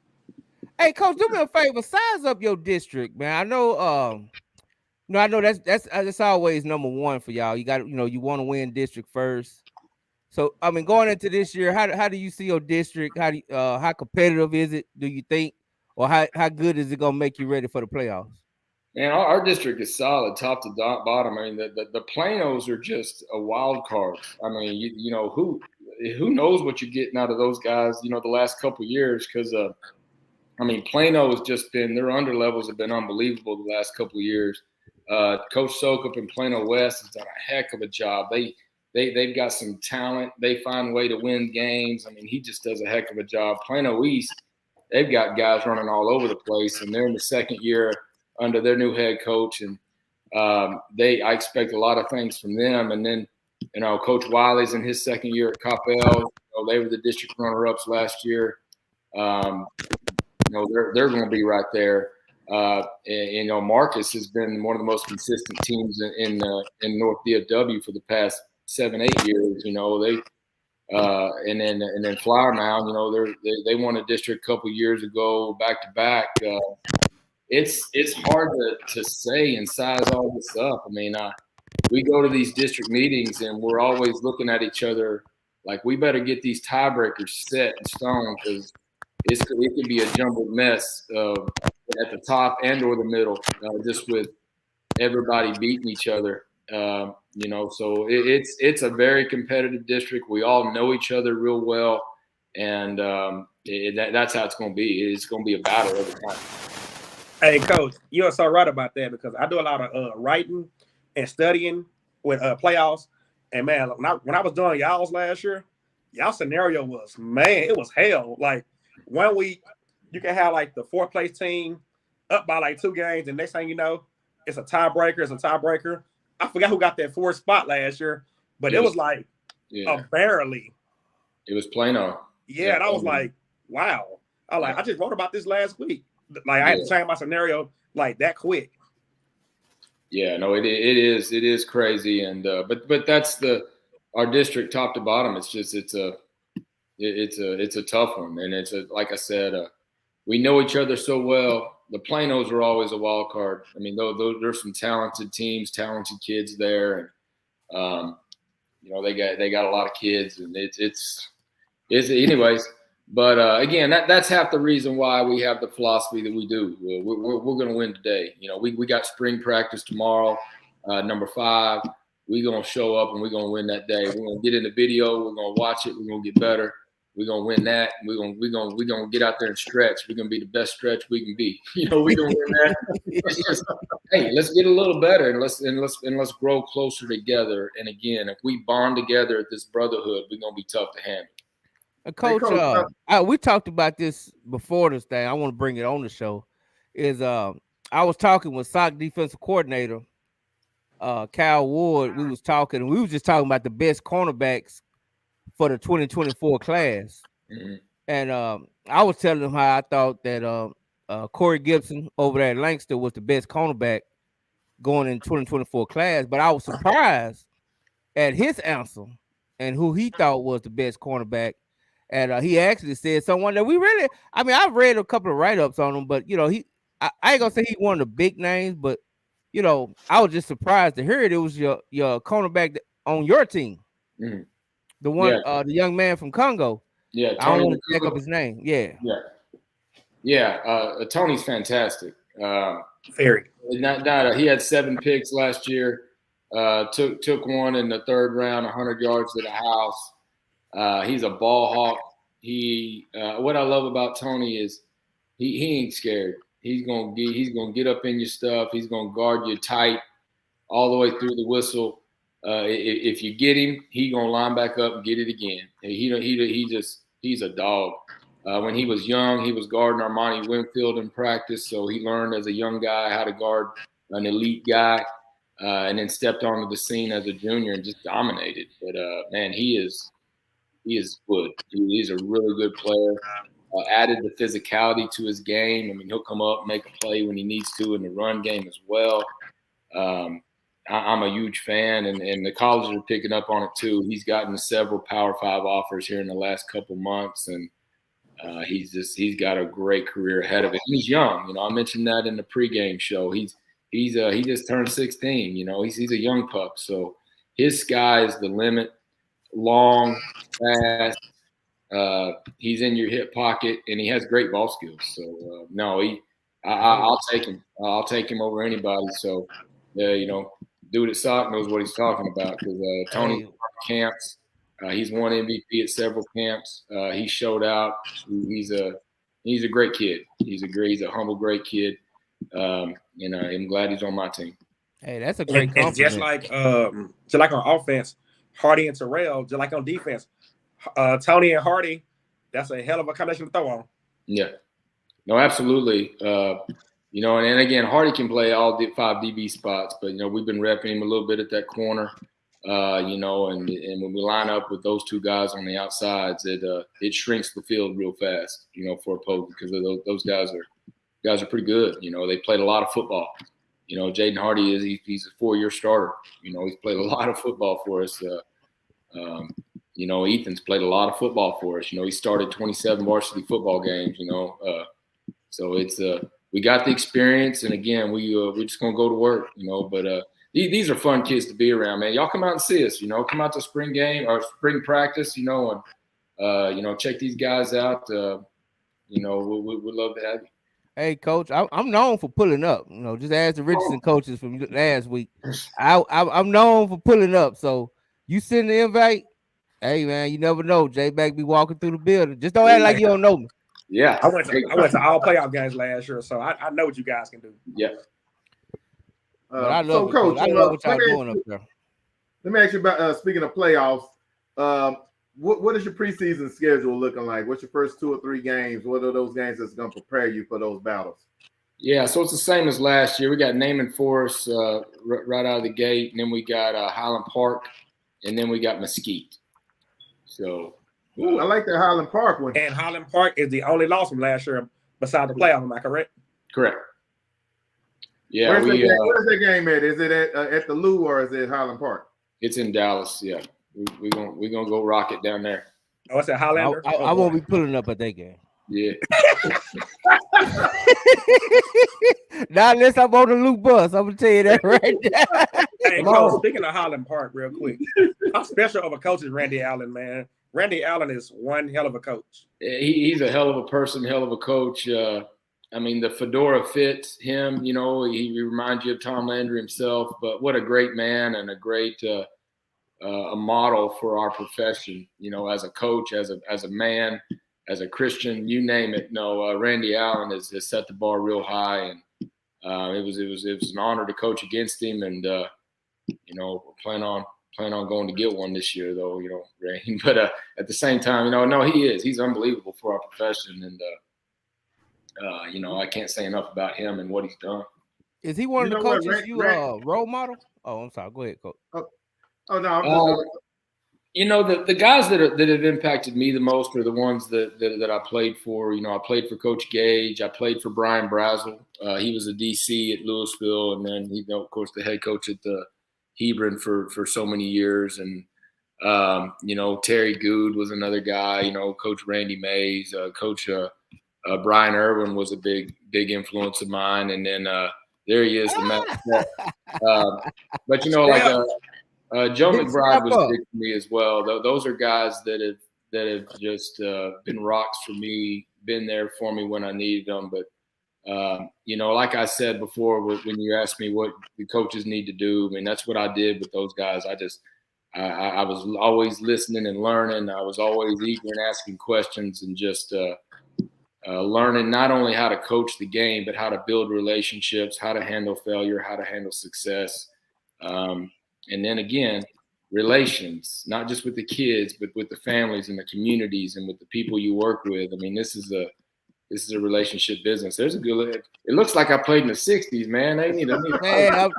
Hey, Coach, do me a favor. Size up your district, man. I know. I know that's always number one for y'all. You got, you want to win district first. So, I mean, going into this year, how do you see your district? How competitive is it? Do you think, or how good is it gonna make you ready for the playoffs? Man, our district is solid, top to bottom. I mean, the Planos are just a wild card. I mean, you know who knows what you're getting out of those guys? The last couple of years, because I mean, Plano has just been, their underlevels have been unbelievable the last couple of years. Coach Sokup in Plano West has done a heck of a job. They've got some talent. They find a way to win games. I mean, he just does a heck of a job. Plano East, they've got guys running all over the place, and they're in the second year under their new head coach, and I expect a lot of things from them. And then, Coach Wiley's in his second year at Coppell. They were the district runner-ups last year. They're going to be right there. And Marcus has been one of the most consistent teams in North DFW for the past 7-8 years. And then Flower Mound, they won a district a couple years ago, back to back. It's hard to say and size all this up. I mean, we go to these district meetings and we're always looking at each other like we better get these tiebreakers set in stone, because it could be a jumbled mess at the top and or the middle, just with everybody beating each other. So it's a very competitive district. We all know each other real well, and that's how it's going to be. It's going to be a battle every time. Hey, Coach, you are so right about that, because I do a lot of writing and studying with playoffs. And, man, when I was doing y'all's last year, y'all scenario was, man, it was hell. Like, 1 week, you can have, like, the fourth-place team up by, like, 2 games, and next thing you know, it's a tiebreaker. I forgot who got that 4th spot last year, but it was like barely. It was Plano. Yeah, and I was like, wow. I just wrote about this last week. Like, I had to change my scenario like that quick. Yeah, no, it is crazy, and but that's our district top to bottom. It's just it's a tough one, and like I said, we know each other so well. The Planos are always a wild card. I mean, there's some talented teams, talented kids there, and they got a lot of kids, and it's anyways. But again, that's half the reason why we have the philosophy that we do. We're going to win today. We got spring practice tomorrow, number 5. We're going to show up and we're going to win that day. We're going to get in the video. We're going to watch it. We're going to get better. We're going to win that. We're going to get out there and stretch. We're going to be the best stretch we can be. We're going to win that. Hey, let's get a little better, and let's grow closer together. And again, if we bond together at this brotherhood, we're going to be tough to handle. Coach, we talked about this before this thing. I want to bring it on the show. I was talking with SOC defensive coordinator Cal Ward. We was talking, and we was just talking about the best cornerbacks for the 2024 class. Mm-hmm. And I was telling him how I thought that Corey Gibson over there at Lancaster was the best cornerback going in 2024 class. But I was surprised at his answer and who he thought was the best cornerback. And he actually said someone that I've read a couple of write-ups on him, but, I ain't going to say he's one of the big names, but, I was just surprised to hear it. It was your cornerback on your team. Mm-hmm. The one, the young man from Congo. Yeah. I don't want to check up his name. Yeah. Tony's fantastic. Very. He had 7 picks last year. Took one in the 3rd round, 100 yards to the house. He's a ball hawk. What I love about Tony is he ain't scared. He's gonna get up in your stuff. He's gonna guard you tight. all the way through the whistle. If you get him, he gonna line back up and get it again. And he's a dog. When he was young, he was guarding Armani Winfield in practice, so he learned as a young guy how to guard an elite guy, and then stepped onto the scene as a junior and just dominated. But man, he is good. He's a really good player. Added the physicality to his game. I mean, he'll come up, make a play when he needs to in the run game as well. I'm a huge fan, and the colleges are picking up on it too. He's gotten several Power 5 offers here in the last couple months, and he's got a great career ahead of him. He's young, you know. I mentioned that in the pregame show. He just turned 16. You know, he's a young pup, so his sky is the limit. Long, fast. He's in your hip pocket, and he has great ball skills. So I'll take him. I'll take him over anybody. So you know, dude at Sock knows what he's talking about, because Tony camps. He's won MVP at several camps. He showed out. He's a great kid. He's a humble, great kid. And I'm glad he's on my team. Hey, that's a great compliment. Just like on offense, Hardy and Terrell, just like on defense, Tony and Hardy, that's a hell of a combination to throw on. Yeah. No, absolutely. You know, and again, Hardy can play all 5 DB spots, but, you know, we've been repping him a little bit at that corner, you know, and when we line up with those two guys on the outsides, it shrinks the field real fast, you know, for opposing, because those guys are pretty good. You know, they played a lot of football. You know, Jaden Hardy he's a 4-year starter. You know, he's played a lot of football for us. You know, Ethan's played a lot of football for us. You know, he started 27 varsity football games, you know. So it's we got the experience, and again, we're just gonna go to work, you know. But these are fun kids to be around, man. Y'all come out and see us, you know. Come out to spring game or spring practice, you know, and you know, check these guys out. You know, we'd love to have you. Hey, Coach, I'm known for pulling up. You know, just ask the Richardson coaches from last week. I'm known for pulling up. So you send the invite. Hey, man, you never know. J-Mac be walking through the building. Just don't act like you don't know me. Yeah, I went to all playoff games last year, so I know what you guys can do. Yeah. But I love Coach. I love what y'all doing up there. Let me ask you about speaking of playoffs. What is your preseason schedule looking like? What's your first 2 or 3 games? What are those games that's going to prepare you for those battles? Yeah, so it's the same as last year. We got Naaman Forest right out of the gate, and then we got Highland Park, and then we got Mesquite. So, ooh, I like the Highland Park one. And Highland Park is the only loss from last year besides the playoff. Am I correct? Correct. Yeah. Where's the game at? Is it at the Lou, or is it Highland Park? It's in Dallas. Yeah, we're gonna go rock it down there. Oh, it's at Highlander. I won't be pulling up at that game. Yeah. Not unless I'm on the Lou bus. I'm gonna tell you that right now. Hey, Coach, speaking of Highland Park, real quick, how special of a coach is Randy Allen, man? Randy Allen is one hell of a coach. He's a hell of a person, hell of a coach. I mean, the fedora fits him. You know, he reminds you of Tom Landry himself. But what a great man, and a great a model for our profession. You know, as a coach, as a man, as a Christian, you name it. No, Randy Allen has set the bar real high, and it was an honor to coach against him. And you know, plan on going to get one this year, though. You know, Randy. But at the same time, you know, no, he's unbelievable for our profession, and you know, I can't say enough about him and what he's done. Is he one of the coaches you role model? Oh, I'm sorry. Go ahead, Coach. Oh no. You know, the guys that have impacted me the most are the ones that I played for. You know, I played for Coach Gage. I played for Brian Brazel. He was a DC at Louisville, and then he, of course, the head coach at the Hebron for so many years. And you know, Terry Good was another guy. You know, Coach Randy Mays, Coach Brian Irwin was a big influence of mine. And then there he is, the Matt. But you know, like Joe McBride was big for me as well. Those are guys that have just been rocks for me, been there for me when I needed them. But you know, like I said before, when you asked me what the coaches need to do, I mean, that's what I did with those guys. I was always listening and learning. I was always eager and asking questions, and just learning not only how to coach the game, but how to build relationships, how to handle failure, how to handle success. And then again, relations, not just with the kids, but with the families and the communities and with the people you work with. I mean, this is a relationship business. There's a good. It looks like I played in the '60s, man. They need a man.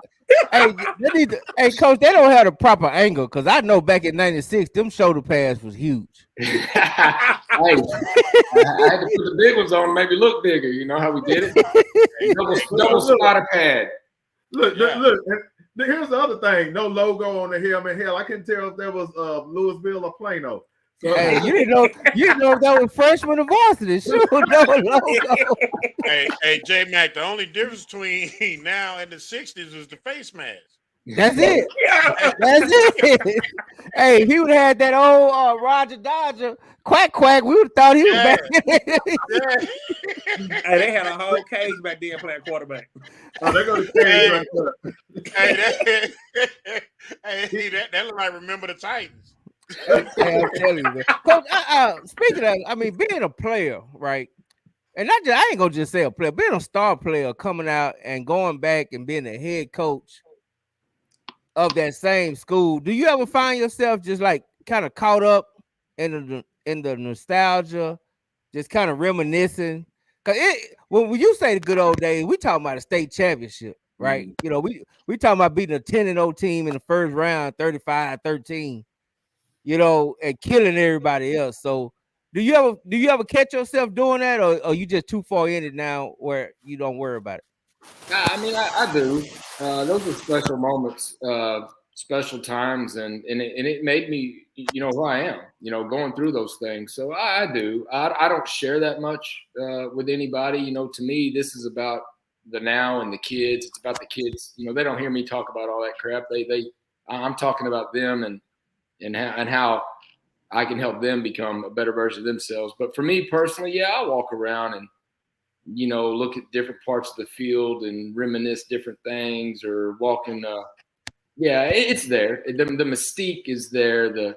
Hey, coach, they don't have the proper angle because I know back in '96, them shoulder pads was huge. Hey, I had to put the big ones on, maybe look bigger. You know how we did it? double spotter pad. Look. Here's the other thing. No logo on the helmet. Hell, I couldn't tell if that was Louisville or Plano. So, hey, you didn't know that was freshman or varsity. Shoot, no logo. Hey, J Mac. The only difference between now and the '60s was the face mask. That's it. That's it. Hey, if he would have had that old Roger Dodger quack, we would have thought he was back. Hey, they had a whole cage back then playing quarterback. Oh, they're going to cage right there. Hey, that look like Remember the Titans. Hey, I'm telling you, man. Coach, speaking of, I mean, being a player, right? And I ain't gonna just say a player, being a star player, coming out and going back and being a head coach of that same school. Do you ever find yourself just like kind of caught up in the nostalgia, just kind of reminiscing? Because when you say the good old days, we talking about a state championship, right? You know, we talking about beating a 10-0 team in the first round, 35-13, you know, and killing everybody else. So do you ever catch yourself doing that, or are you just too far in it now where you don't worry about it? I mean, I do. Those are special moments, special times, and it made me, you know, who I am, you know, going through those things. So I do. I don't share that much with anybody. You know, to me, this is about the now and the kids. It's about the kids. You know, they don't hear me talk about all that crap. I'm talking about them and how I can help them become a better version of themselves. But for me personally, yeah, I walk around and, you know, look at different parts of the field and reminisce different things, or walking. It's there. The mystique is there. The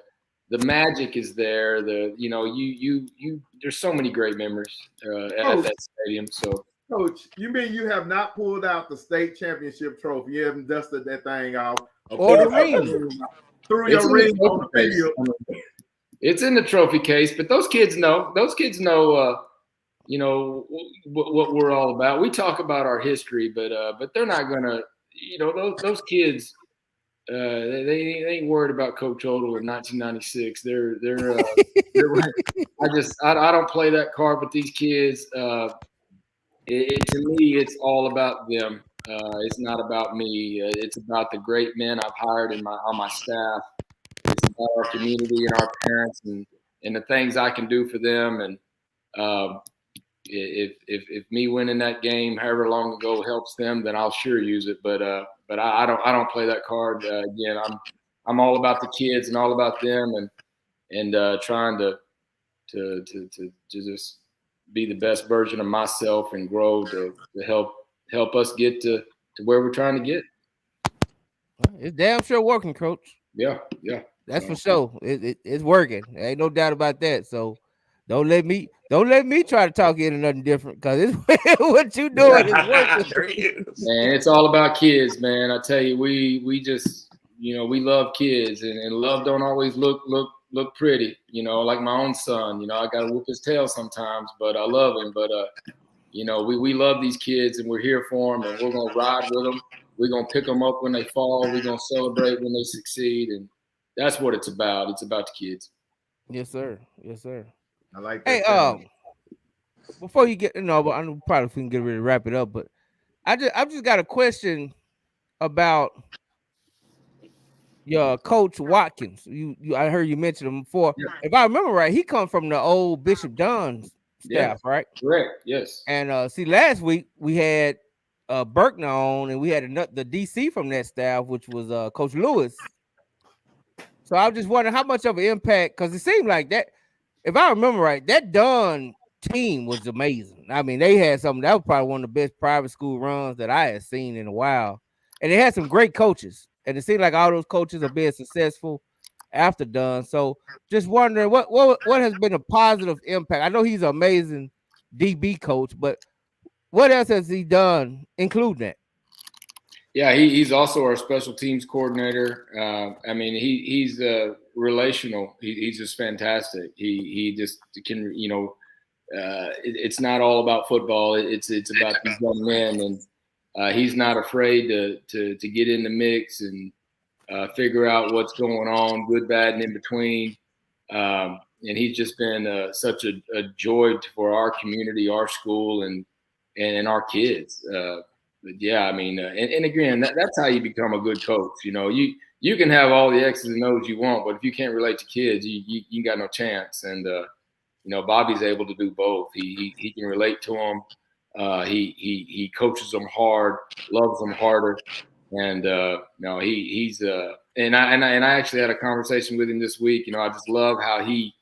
magic is there. There's so many great memories at that stadium. So, Coach, you mean you have not pulled out the state championship trophy? You haven't dusted that thing off, or the ring? Threw your ring on the field. It's in the trophy case, but those kids know. You know what we're all about. We talk about our history, but they're not gonna. You know, those kids. They ain't worried about Coach Odle in 1996. They're I don't play that card with these kids. To me, it's all about them. It's not about me. It's about the great men I've hired on my staff. It's about our community and our parents and the things I can do for them. And if me winning that game however long ago helps them, then I'll sure use it. But I don't play that card. Again, I'm all about the kids and all about them and trying to just be the best version of myself and grow to help us get to where we're trying to get. It's damn sure working, Coach. Yeah. That's for sure. It's working. There ain't no doubt about that. So don't let me try to talk into nothing different, because it's what you doing is working. Man, it's all about kids, man. I tell you, we just, you know, we love kids, and love don't always look pretty, you know, like my own son. You know, I gotta whoop his tail sometimes, but I love him. But you know, we love these kids, and we're here for them, and we're gonna ride with them. We're gonna pick them up when they fall. We're gonna celebrate when they succeed, and that's what it's about. It's about the kids. Yes, sir. Yes, sir. I like that. Hey, before you get, but I know probably we can get ready to wrap it up, but I've just got a question about your coach Watkins. I heard you mention him before. Yeah. If I remember right, he come from the old Bishop Dunn's staff, right? Correct. Yes. And see, last week we had Berkner on, and we had the DC from that staff, which was Coach Lewis. So I was just wondering how much of an impact, because it seemed like that, if I remember right, that Dunn team was amazing. I mean, they had something that was probably one of the best private school runs that I had seen in a while, and they had some great coaches. And it seemed like all those coaches are being successful after Dunn. So just wondering what has been a positive impact. I know he's an amazing DB coach, but what else has he done, including that? Yeah, he's also our special teams coordinator. I mean, he's relational. He's just fantastic. He just can, it's not all about football. It's about these young men, and he's not afraid to get in the mix and figure out what's going on, good, bad, and in between. And he's just been such a joy for our community, our school, and our kids. But yeah, I mean, and again, that's how you become a good coach. You can have all the X's and O's you want, but if you can't relate to kids, you got no chance. And Bobby's able to do both. He can relate to them. He coaches them hard, loves them harder, and he's and I actually had a conversation with him this week. I just love how he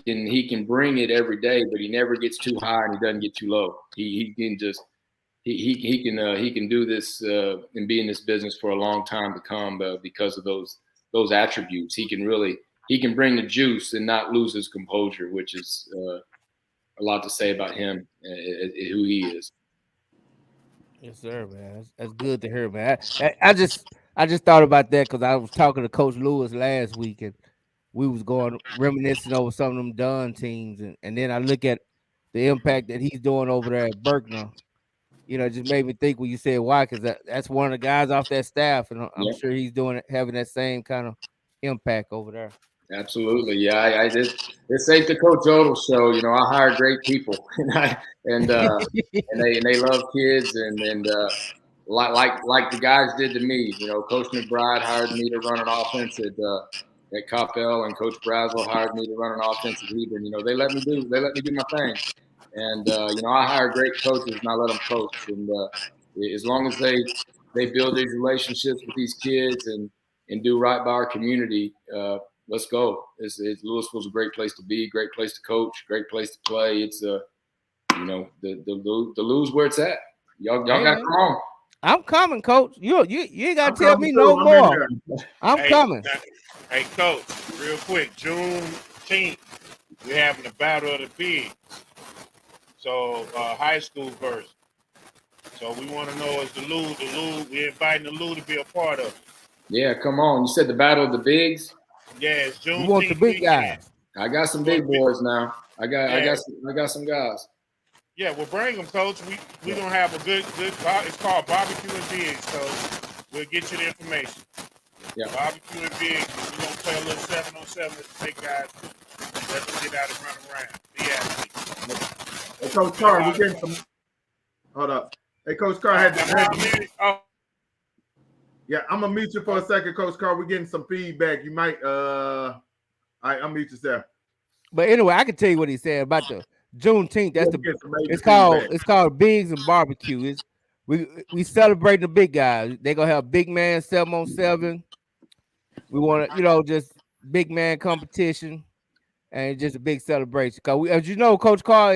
can bring it every day, but he never gets too high and he doesn't get too low. He can just he can do this and be in this business for a long time to come because of those attributes. He can bring the juice and not lose his composure, which is a lot to say about him, who he is. Yes, sir, man. That's good to hear, man. I just thought about that because I was talking to Coach Lewis last week, and we was going reminiscing over some of them Dunn teams, and then I look at the impact that he's doing over there at Berkner. It just made me think when you said why, because that's one of the guys off that staff, and I'm sure he's having that same kind of impact over there. Absolutely, yeah. This ain't the Coach ODLE show. I hire great people, and they love kids, and like the guys did to me. Coach McBride hired me to run an offense at Coppell, and Coach Brazel hired me to run an offense at Hebron. They let me do my thing. And, I hire great coaches and I let them coach. And as long as they build these relationships with these kids and do right by our community, let's go. Louisville's a great place to be, great place to coach, great place to play. It's, the Lou's where it's at. Y'all got to come on. I'm coming, Coach. You ain't got to tell me no more. I'm coming. Hey, Coach, real quick, Juneteenth, we're having the Battle of the Bigs. So high school version. So we want to know is the Lou, we're inviting the Lou to be a part of it. Yeah, come on. You said the Battle of the Bigs? Yeah, it's June. You want the big guys. I got some big boys now. I got some guys. Yeah, we'll bring them, Coach. We're gonna have a good it's called Barbecue and Bigs, so we'll get you the information. Yeah. Barbecue and Bigs. We're gonna play a little 7-on-7 with the big guys. Let them get out and run around. Yeah. Hey, Coach Carr, we're getting some. Hold up. Hey, Coach Carr Yeah, I'm gonna mute you for a second, Coach Carr. We're getting some feedback. You might. All right, I'll mute you, sir. But anyway, I can tell you what he said about the Juneteenth. It's called Bigs and Barbecue. We celebrate the big guys. They're gonna have big man 7-on-7. We want to, just big man competition, and just a big celebration. Cause as you know, Coach Carr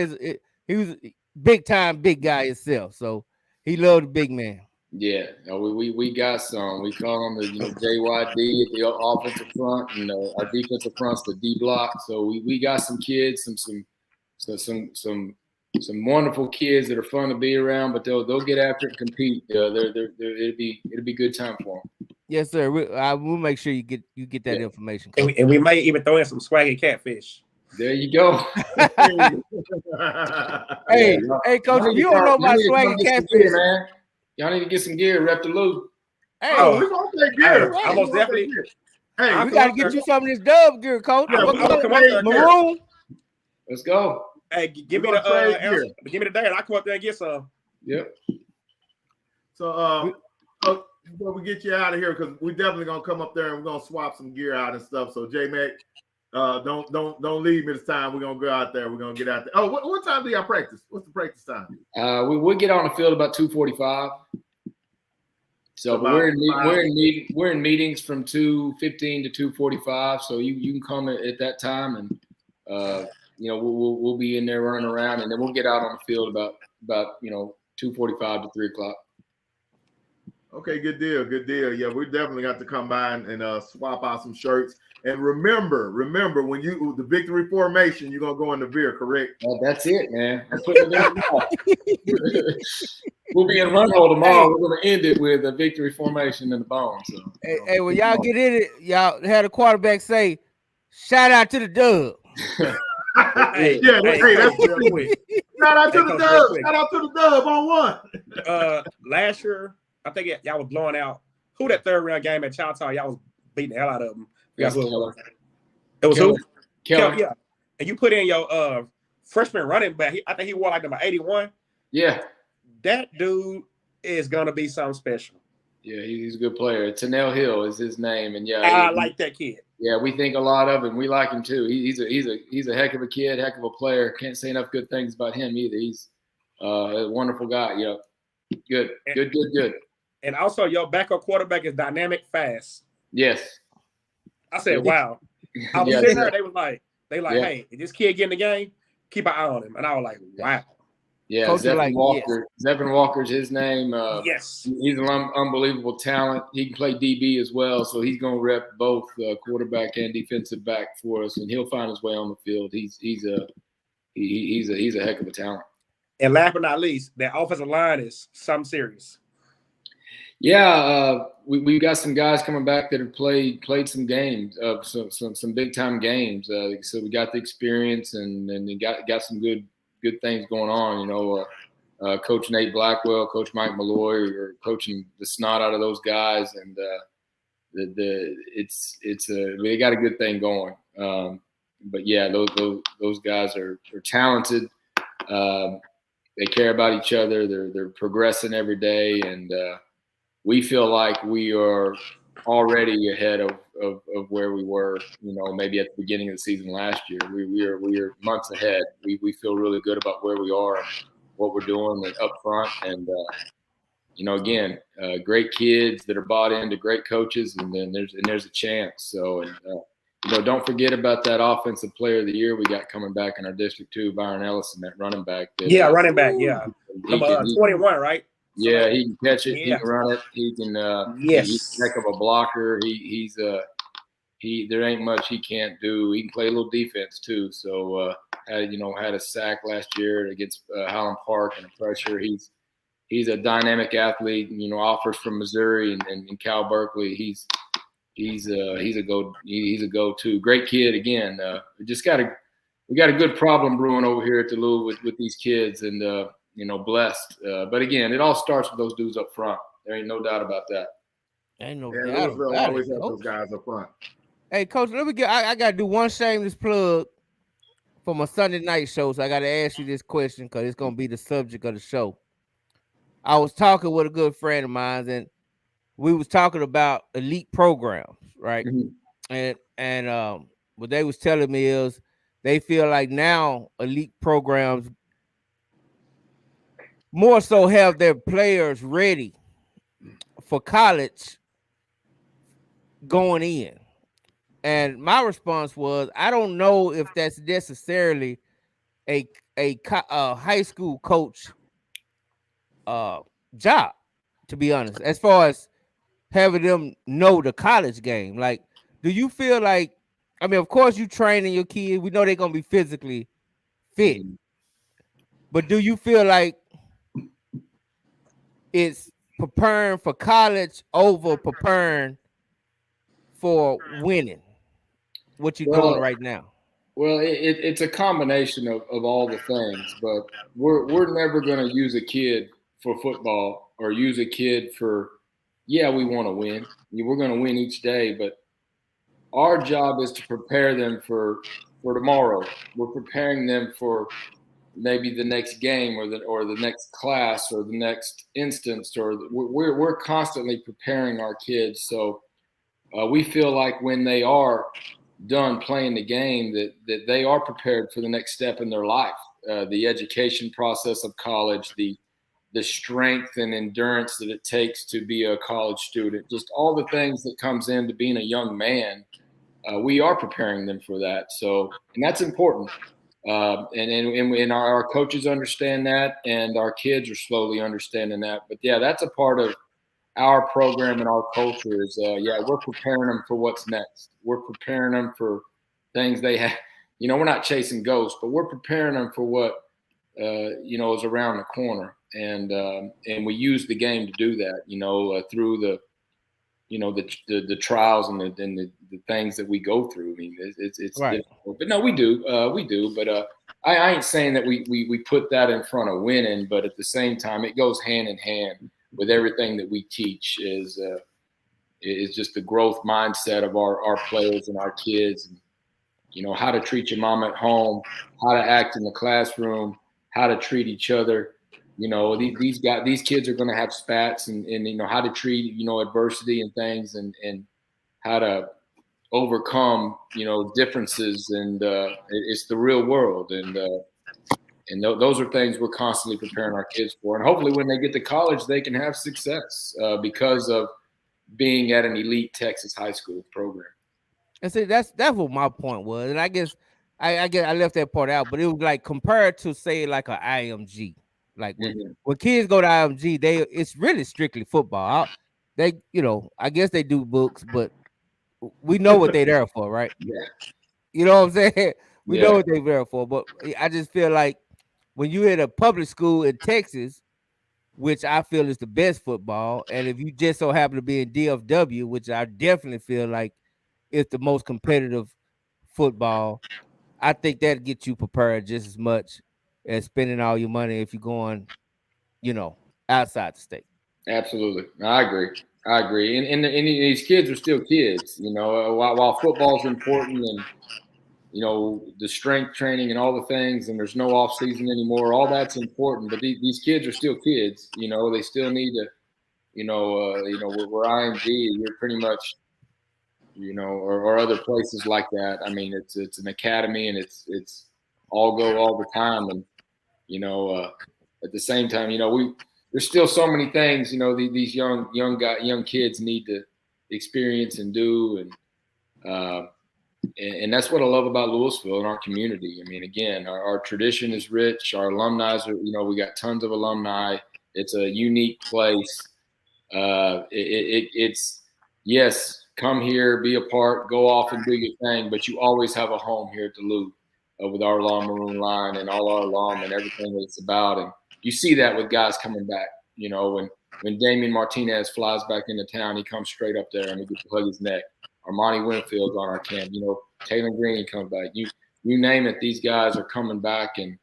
he was a big time big guy himself, so he loved the big man. Yeah, we got some. We call them the JYD at the offensive front, and our defensive front's the D block. So we got some kids, some wonderful kids that are fun to be around, but they'll get after it and compete. It'll be good time for them. Yes, sir. We'll make sure you get that information. And we might even throw in some swaggy catfish. There you go. Hey, Coach, if you don't know about swaggy catfish, man. Y'all need to get some gear, rep the Lou. Hey, we're gonna take gear. I most definitely. Hey, we gotta get you some of this dub gear, Coach. Yeah, Maroon. Let's go. Hey, give me the day, and I come up there and get some. Yep. So, before we get you out of here, because we're definitely gonna come up there and we're gonna swap some gear out and stuff. So, J-Mac, don't leave me this time. We're gonna go out there. We're gonna get out there. Oh, what time do y'all practice? What's the practice time? We get on the field about 2:45. So we're in meetings from 2:15 to 2:45. So you can come at that time, and we'll be in there running around, and then we'll get out on the field about 2:45 to 3:00. Okay, good deal. Yeah, we definitely got to come by and swap out some shirts. And remember, when the victory formation, you're gonna go in the veer, correct? That's it, man. I'm putting it in. We'll be in run hole tomorrow. We're going to end it with a victory formation in the bone. So, hey, when y'all get in it, y'all had a quarterback say, "Shout out to the Dub." Hey, that's real quick. Shout out to Hey, the Coach, Dub. real quick. Shout out to the Dub on one. Last year, I think y'all was blowing out. Who that third round game at Choctaw? Y'all was beating the hell out of them. Yes, Who it Keller. was. It was Keller. who? Keller. Yeah. And you put in your freshman running back. I think he wore like number 81. Yeah. That dude is gonna be something special. Yeah, he's a good player. Tanel Hill is his name, and yeah, I like that kid. Yeah, we think a lot of him. We like him too. He's a heck of a kid, heck of a player. Can't say enough good things about him either. He's a wonderful guy. Yeah, good. And also, your backup quarterback is dynamic, fast. Yes. I said, wow. I was sitting there. They like, hey, if this kid get in the game, keep an eye on him. And I was like, wow. Yeah, Zephyr Walker. Yes. Zephyr Walker's his name. Yes. He's an unbelievable talent. He can play DB as well, so he's going to rep both quarterback and defensive back for us, and he'll find his way on the field. He's a heck of a talent. And last but not least, that offensive line is something serious. Yeah, we got some guys coming back that have played some games, some big time games. So we got the experience and got some good things going on. You know, Coach Nate Blackwell, Coach Mike Malloy are coaching the snot out of those guys, and they got a good thing going. But yeah, those guys are talented. They care about each other. They're progressing every day, and we feel like we are already ahead of where we were, you know, maybe at the beginning of the season last year. We are months ahead. We feel really good about where we are, what we're doing up front, and you know, again, great kids that are bought into great coaches, and then there's a chance. So, you know, don't forget about that offensive player of the year we got coming back in our district too, Byron Ellison, that running back. Running back. Yeah, number 21, right? Yeah, he can catch it. Yeah. He can run it. He can. He's a heck of a blocker. There ain't much he can't do. He can play a little defense too. So had a sack last year against Highland Park and a pressure. He's a dynamic athlete. You know, offers from Missouri and Cal Berkeley. He's a go-to. Great kid again. We got a good problem brewing over here at the Lou with these kids, and you know, blessed. But again, it all starts with those dudes up front. There ain't no doubt about that. Ain't no doubt. Louisville always have those guys up front. Hey, Coach, I got to do one shameless plug for my Sunday night show. So I got to ask you this question because it's going to be the subject of the show. I was talking with a good friend of mine, and we was talking about elite programs, right? Mm-hmm. And what they was telling me is they feel like now elite programs more so have their players ready for college going in. And my response was, I don't know if that's necessarily a high school coach job, to be honest, as far as having them know the college game. Like, do you feel like, I mean, of course you training your kids. We know they're going to be physically fit. But do you feel like it's preparing for college over preparing for winning? What you're doing right now? Well, it's a combination of all the things, but we're never going to use a kid for football or use a kid for, we want to win. We're going to win each day, but our job is to prepare them for tomorrow. We're preparing them for maybe the next game or the next class or the next instance, or we're constantly preparing our kids. So we feel like when they are done playing the game, that they are prepared for the next step in their life, the education process of college, the strength and endurance that it takes to be a college student, just all the things that comes into being a young man. We are preparing them for that. So, and that's important. And our coaches understand that, and our kids are slowly understanding that. But yeah, that's a part of our program and our culture is, we're preparing them for what's next. We're preparing them for things they have. You know, we're not chasing ghosts, but we're preparing them for what, is around the corner. and we use the game to do that. Through the trials and the things that we go through. I mean, it's Right. difficult, but no, we do. But I ain't saying that we put that in front of winning, but at the same time, it goes hand in hand with everything that we teach. Is just the growth mindset of our players and our kids. And, how to treat your mom at home, how to act in the classroom, how to treat each other. These kids are going to have spats, and how to treat adversity and things, and how to overcome differences, and it's the real world, and those are things we're constantly preparing our kids for, and hopefully when they get to college they can have success because of being at an elite Texas high school program. And see, that's what my point was, and I guess I left that part out, but it was like compared to say like an IMG, like when kids go to IMG, it's really strictly football. I guess they do books, but we know what they're there for, right? Yeah. You know what I'm saying? We know what they're there for, but I just feel like when you at a public school in Texas, which I feel is the best football, and if you just so happen to be in DFW, which I definitely feel like is the most competitive football, I think that gets you prepared just as much as spending all your money if you're going, outside the state. Absolutely, I agree. And these kids are still kids, while football is important, and the strength training and all the things, and there's no off season anymore. All that's important, but these kids are still kids. They still need to, we're IMG. You're pretty much, or other places like that. I mean, it's an academy, and it's all go all the time, and at the same time, there's still so many things, these young kids need to experience and do, and that's what I love about Louisville and our community. I mean, again, our tradition is rich. Our alumni are, we got tons of alumni. It's a unique place. It's yes, come here, be a part, go off and do your thing, but you always have a home here at the Lou with our Long Maroon line and all our alum and everything that it's about. And you see that with guys coming back. When Damian Martinez flies back into town, he comes straight up there and he gets to hug his neck. Armani Winfield's on our camp. Taylor Green comes back. You name it, these guys are coming back and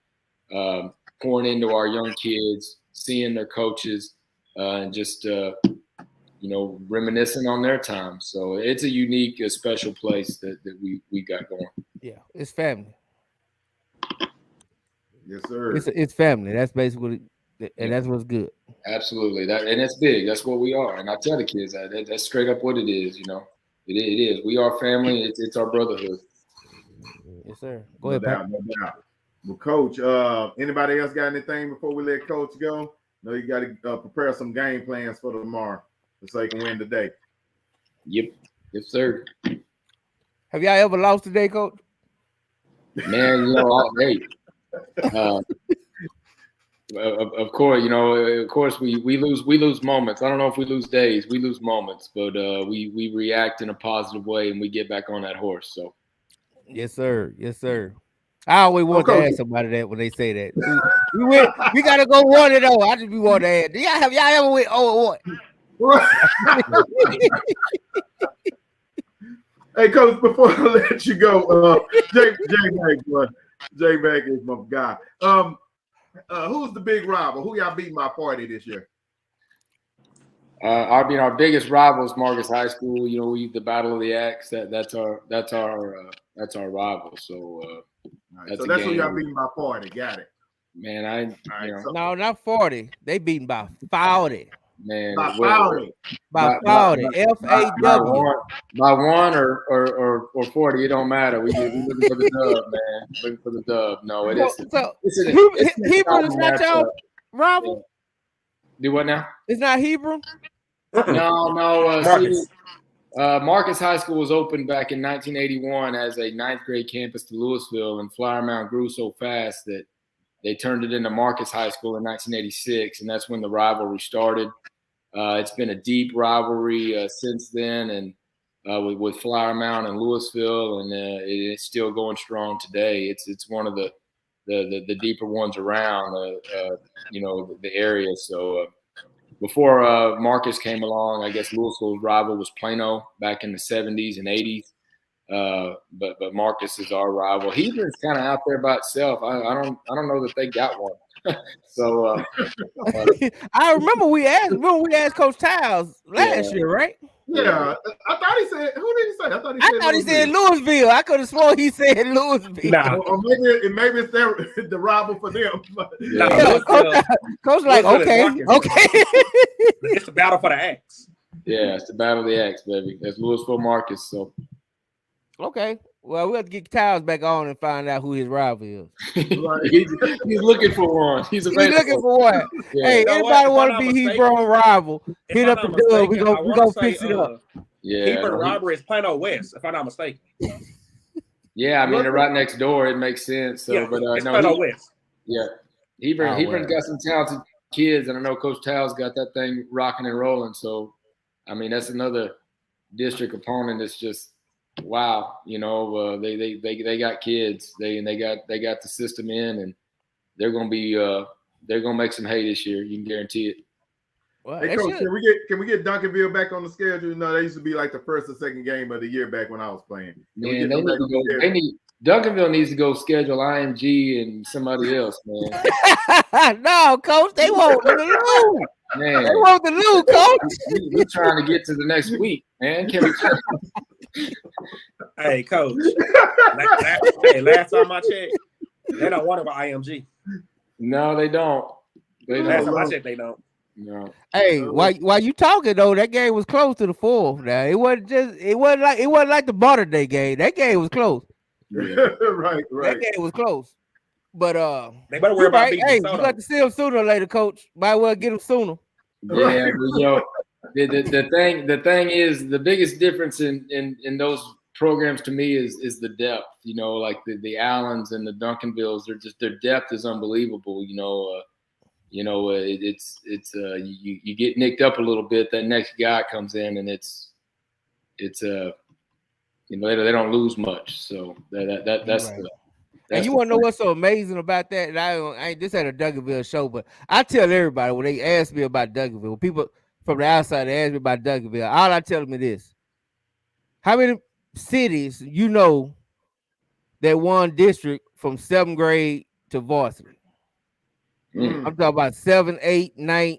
pouring into our young kids, seeing their coaches, and just reminiscing on their time. So it's a unique, special place that we got going. Yeah, it's family. Yes, sir. It's family. That's basically, and that's what's good. Absolutely, and that's big. That's what we are. And I tell the kids that's straight up what it is. It is. We are family. It's our brotherhood. Yes, sir. Go ahead, Pat. No doubt. Well, Coach, anybody else got anything before we let Coach go? No, you got to prepare some game plans for tomorrow so you can win today. Yep. Yes, sir. Have y'all ever lost today, Coach? Man, of course, we lose moments. I don't know if we lose days, we lose moments, but we react in a positive way and we get back on that horse. So, yes, sir. Yes, sir. I always want to ask somebody that when they say that. We gotta go 1-0. I just be wanting to ask. Have y'all ever went 0-1? Hey, Coach, before I let you go, Jay Mack is my guy. Who's the big rival? Who y'all beat my party this year? Our biggest rival is Marcus High School. We the Battle of the Axe. That's our rival. So that's who y'all beating by 40. Got it. Man, no, not 40. They beating by 40. Man, by 40. By 40. FAW. By 1 or 40, it don't matter. We looking for the dub, man. Looking for the dub. No, it isn't. So Hebrew is not y'all rival? Do what now? It's not Hebrew? No. Marcus High School was opened back in 1981 as a 9th grade campus to Louisville, and Flower Mound grew so fast that they turned it into Marcus High School in 1986, and that's when the rivalry started. It's been a deep rivalry since then, and with Flower Mound and Louisville, and it's still going strong today. It's one of the the deeper ones around the area. So before Marcus came along, I guess Louisville's rival was Plano back in the 70s and 80s. But Marcus is our rival. Hebron's kind of out there by itself. I don't know that they got one. So I remember we asked Coach Tiles last year, right? Yeah, I thought he said. Who did he say? I thought he said Louisville. I could have sworn he said Louisville. Nah. Or maybe it's the rival for them. Yeah, Coach like, okay. It's the battle for the axe. Yeah, it's the battle of the axe, baby. That's Louisville Marcus. So okay. Well, we'll have to get Tiles back on and find out who his rival is. he's looking for one. He's looking for one. Yeah. Hey, anybody want to be Hebron rival? Hit up the Dub. We gonna fix it up. Yeah, Hebron Robbery is Plano West, if I'm not mistaken. Yeah, I mean they're right next door. It makes sense. So, yeah, but it's Plano West. Yeah, Hebron's got some talented kids, and I know Coach Tiles got that thing rocking and rolling. So, I mean that's another district opponent that's just. Wow, they got kids. They got the system in, and they're gonna make some hay this year. You can guarantee it. Well, hey, Coach, can we get Duncanville back on the schedule? No, they used to be like the first or second game of the year back when I was playing. Man, Duncanville needs to go schedule IMG and somebody else, man. No, Coach, they want the Lou. Man, they want the Lou, Coach. We're trying to get to the next week, man. Can we? Hey, Coach. Last time I checked, they don't want about IMG. No, they don't. Last time I checked, they don't. No. Hey, while you talking though, that game was close to the fourth. Now it wasn't like the modern day game. That game was close. Yeah. right. That game was close. But they better worry about beating you got to see them sooner or later, Coach. Might well get them sooner. Yeah, the thing is the biggest difference in those programs to me is the depth. Like the Allens and the Duncanvilles, their depth is unbelievable. You get nicked up a little bit. That next guy comes in and they don't lose much. So that's right. And you want to know what's so amazing about that? And I ain't this ain't a Duncanville show, but I tell everybody when they ask me about Duncanville, when people from the outside they ask me about Duncanville, all I tell them is this: how many cities that won district from 7th grade to varsity? I'm talking about 7, 8, 9,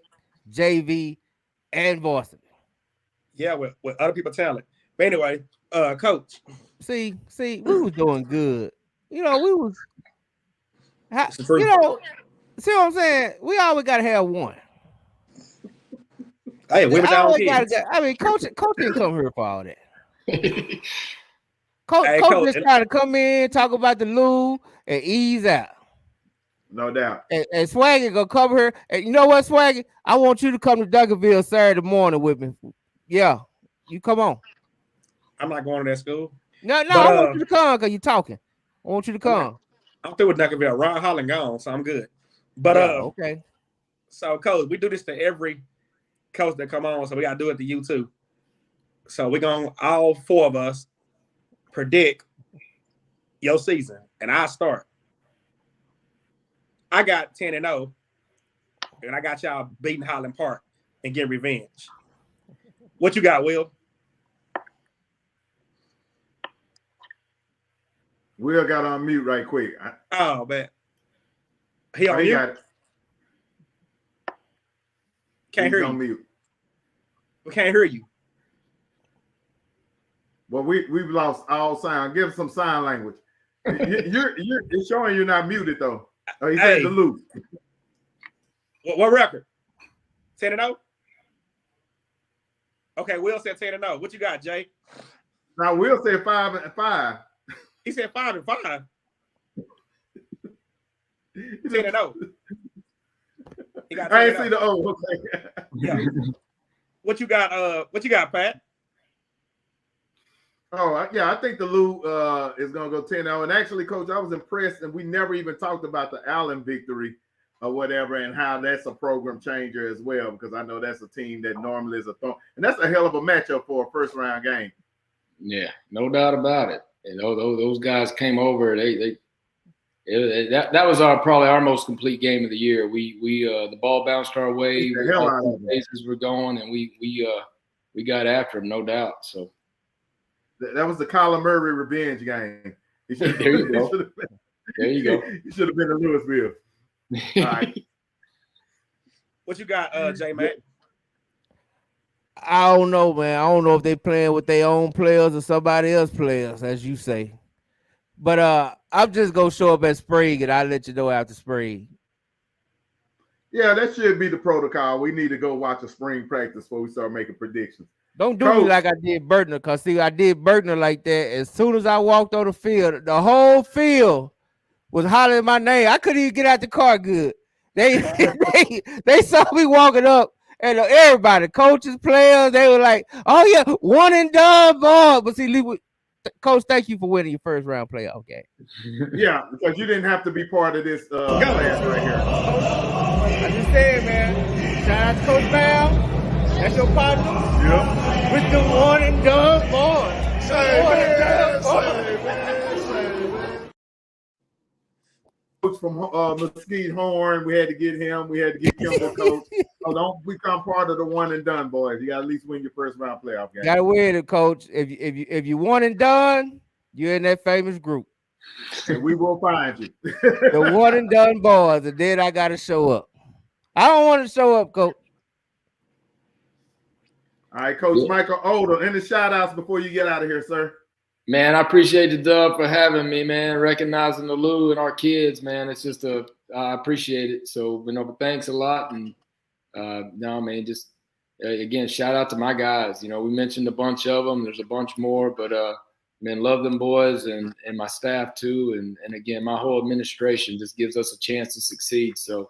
JV, and varsity. Yeah, with other people's talent. But anyway, Coach. See, we was doing good. We was. See what I'm saying? We always gotta have one. Hey, we Coach didn't come here for all that. Coach just trying to come in, talk about the Lou, and ease out. No doubt. And Swaggy gonna come here. And you know what, Swaggy? I want you to come to Duncanville Saturday morning with me. Yeah, you come on. I'm not going to that school. No, I want you to come because you're talking. I want you to come. I'm through with Duncanville. Ron Holland gone, so I'm good. But okay. So, Coach, we do this to every coach that come on, so we got to do it to you too. So we're going to, all four of us, predict your season, and I start. I got 10-0, and I got y'all beating Highland Park and getting revenge. What you got, Will? Will got on mute right quick. Oh, man. He on mute? Got it. Can't hear you. On mute. We can't hear you. Well, we've lost all sound. Give some sign language. It's showing you're not muted though. Oh, he said the loop. What record? 10-0? Okay, Will said 10-0. What you got, Jay? Now Will said 5-5. He said 5-5. 10-0. He got 10-0. I ain't see the O. Okay. Yeah. What you got, Pat? Oh, yeah, I think the Lou is going to go 10-0. And actually, Coach, I was impressed, and we never even talked about the Allen victory or whatever and how that's a program changer as well, because I know that's a team that normally is a thorn. And that's a hell of a matchup for a first-round game. Yeah, no doubt about it. Those guys came over. They that was probably our most complete game of the year. We the ball bounced our way. All the bases were going, and we got after him, no doubt. So that was the Kyler Murray revenge game. There you go. There you go. He should have been in Louisville. All right. What you got, J Mac? I don't know, man. I don't know if they playing with their own players or somebody else players, as you say. But I'm just gonna show up at spring, and I'll let you know after spring. Yeah, that should be the protocol. We need to go watch a spring practice before we start making predictions. Don't do me like I did Burtner, because see, I did Burtner like that. As soon as I walked on the field, the whole field was hollering my name. I couldn't even get out the car good. They saw me walking up, and everybody, coaches, players, they were like, "Oh yeah, one and done, boy." But see, Coach, thank you for winning your first round playoff game. Yeah, because you didn't have to be part of this class right here. I just said, man. Shout out to Coach Bell. That's your partner. Yeah. With the one and done boys. Coach from Mesquite Horn, we had to get him. We had to get Kimball coach. So don't become part of the one and done boys. You got to at least win your first round playoff game. Got to win it, Coach. If you one and done, you're in that famous group. And we will find you. The one and done boys, and then I got to show up. I don't want to show up, Coach. All right, Coach Michael Odle, any shout outs before you get out of here, sir? Man, I appreciate the dub for having me, man, recognizing the Lou and our kids, man. It's just I appreciate it. So, thanks a lot. And no, man, just again, shout out to my guys. We mentioned a bunch of them. There's a bunch more, but man, love them boys and my staff too. And again, my whole administration just gives us a chance to succeed. So,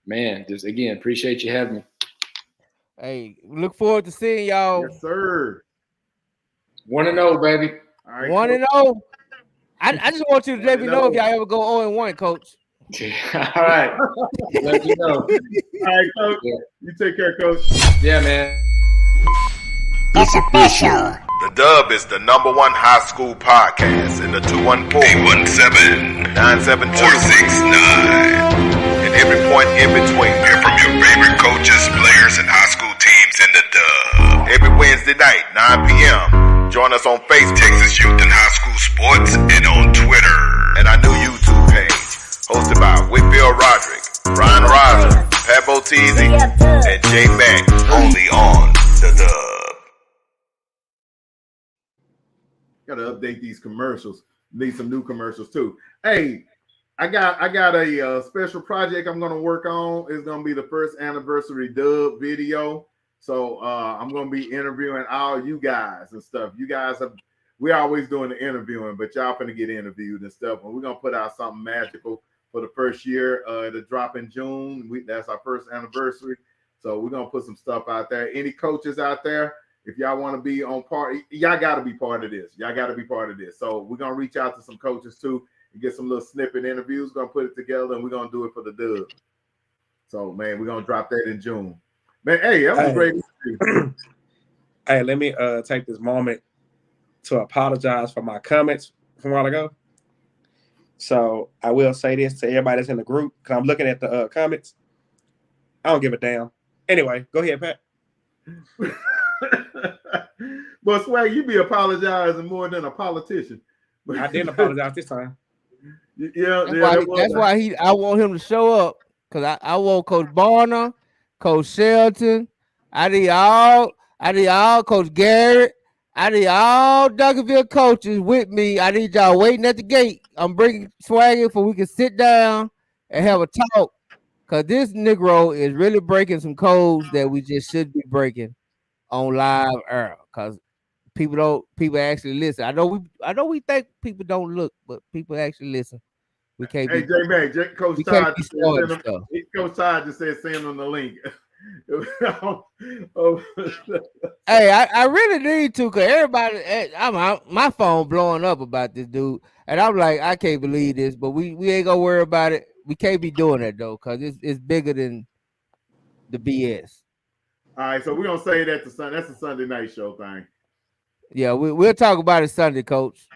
man, just again, appreciate you having me. Hey, look forward to seeing y'all. Yes, sir. 1-0, baby. All right, 1-0. I just want you to let me know if y'all ever go 0-1, Coach. All right. Let me know. All right, Coach. Yeah. You take care, Coach. Yeah, man. It's official. The Dub is the #1 high school podcast in the 214-817-972-469. And every point in between. Hear from your favorite coaches, players, and high school teams in the Dub. Every Wednesday night, 9 p.m. Join us on Facebook, Texas Youth and High School Sports, and on Twitter. And our new YouTube page, hosted by Whitfield Roderick, Brian Riser, Pat Botizzi, and J Mac, only on the Dub. Got to update these commercials. Need some new commercials too. Hey, I got a special project I'm going to work on. It's going to be the first anniversary Dub video. So I'm going to be interviewing all you guys and stuff. You guys we're always doing the interviewing, but y'all finna get interviewed and stuff. And we're going to put out something magical for the first year. It'll drop in June. That's our first anniversary. So we're going to put some stuff out there. Any coaches out there, if y'all want to be on part, y'all got to be part of this. Y'all got to be part of this. So we're going to reach out to some coaches too and get some little snippet interviews. We're going to put it together and we're going to do it for the Dub. So, man, we're going to drop that in June. Man, hey, that was great. Hey, let me take this moment to apologize for my comments from a while ago. So I will say this to everybody that's in the group, because I'm looking at the comments. I don't give a damn. Anyway, go ahead, Pat. But Swag, you be apologizing more than a politician. I didn't apologize this time. Yeah, that's why I want him to show up, because I want Coach Barner, Coach Shelton, I need all Coach Garrett, I need all Duncanville coaches with me. I need y'all waiting at the gate. I'm bringing Swag in so we can sit down and have a talk, because this Negro is really breaking some codes that we just should be breaking on live air, because people actually listen. I know we think people don't look, but people actually listen. We can't. Hey, J-Man, Coach Todd just said send them the link. Hey, I really need to, because everybody, my phone blowing up about this dude, and I'm like, I can't believe this, but we ain't gonna worry about it. We can't be doing that though, because it's bigger than the BS. All right, so we're gonna say that that's a Sunday night show thing. Yeah, we'll talk about it Sunday, Coach.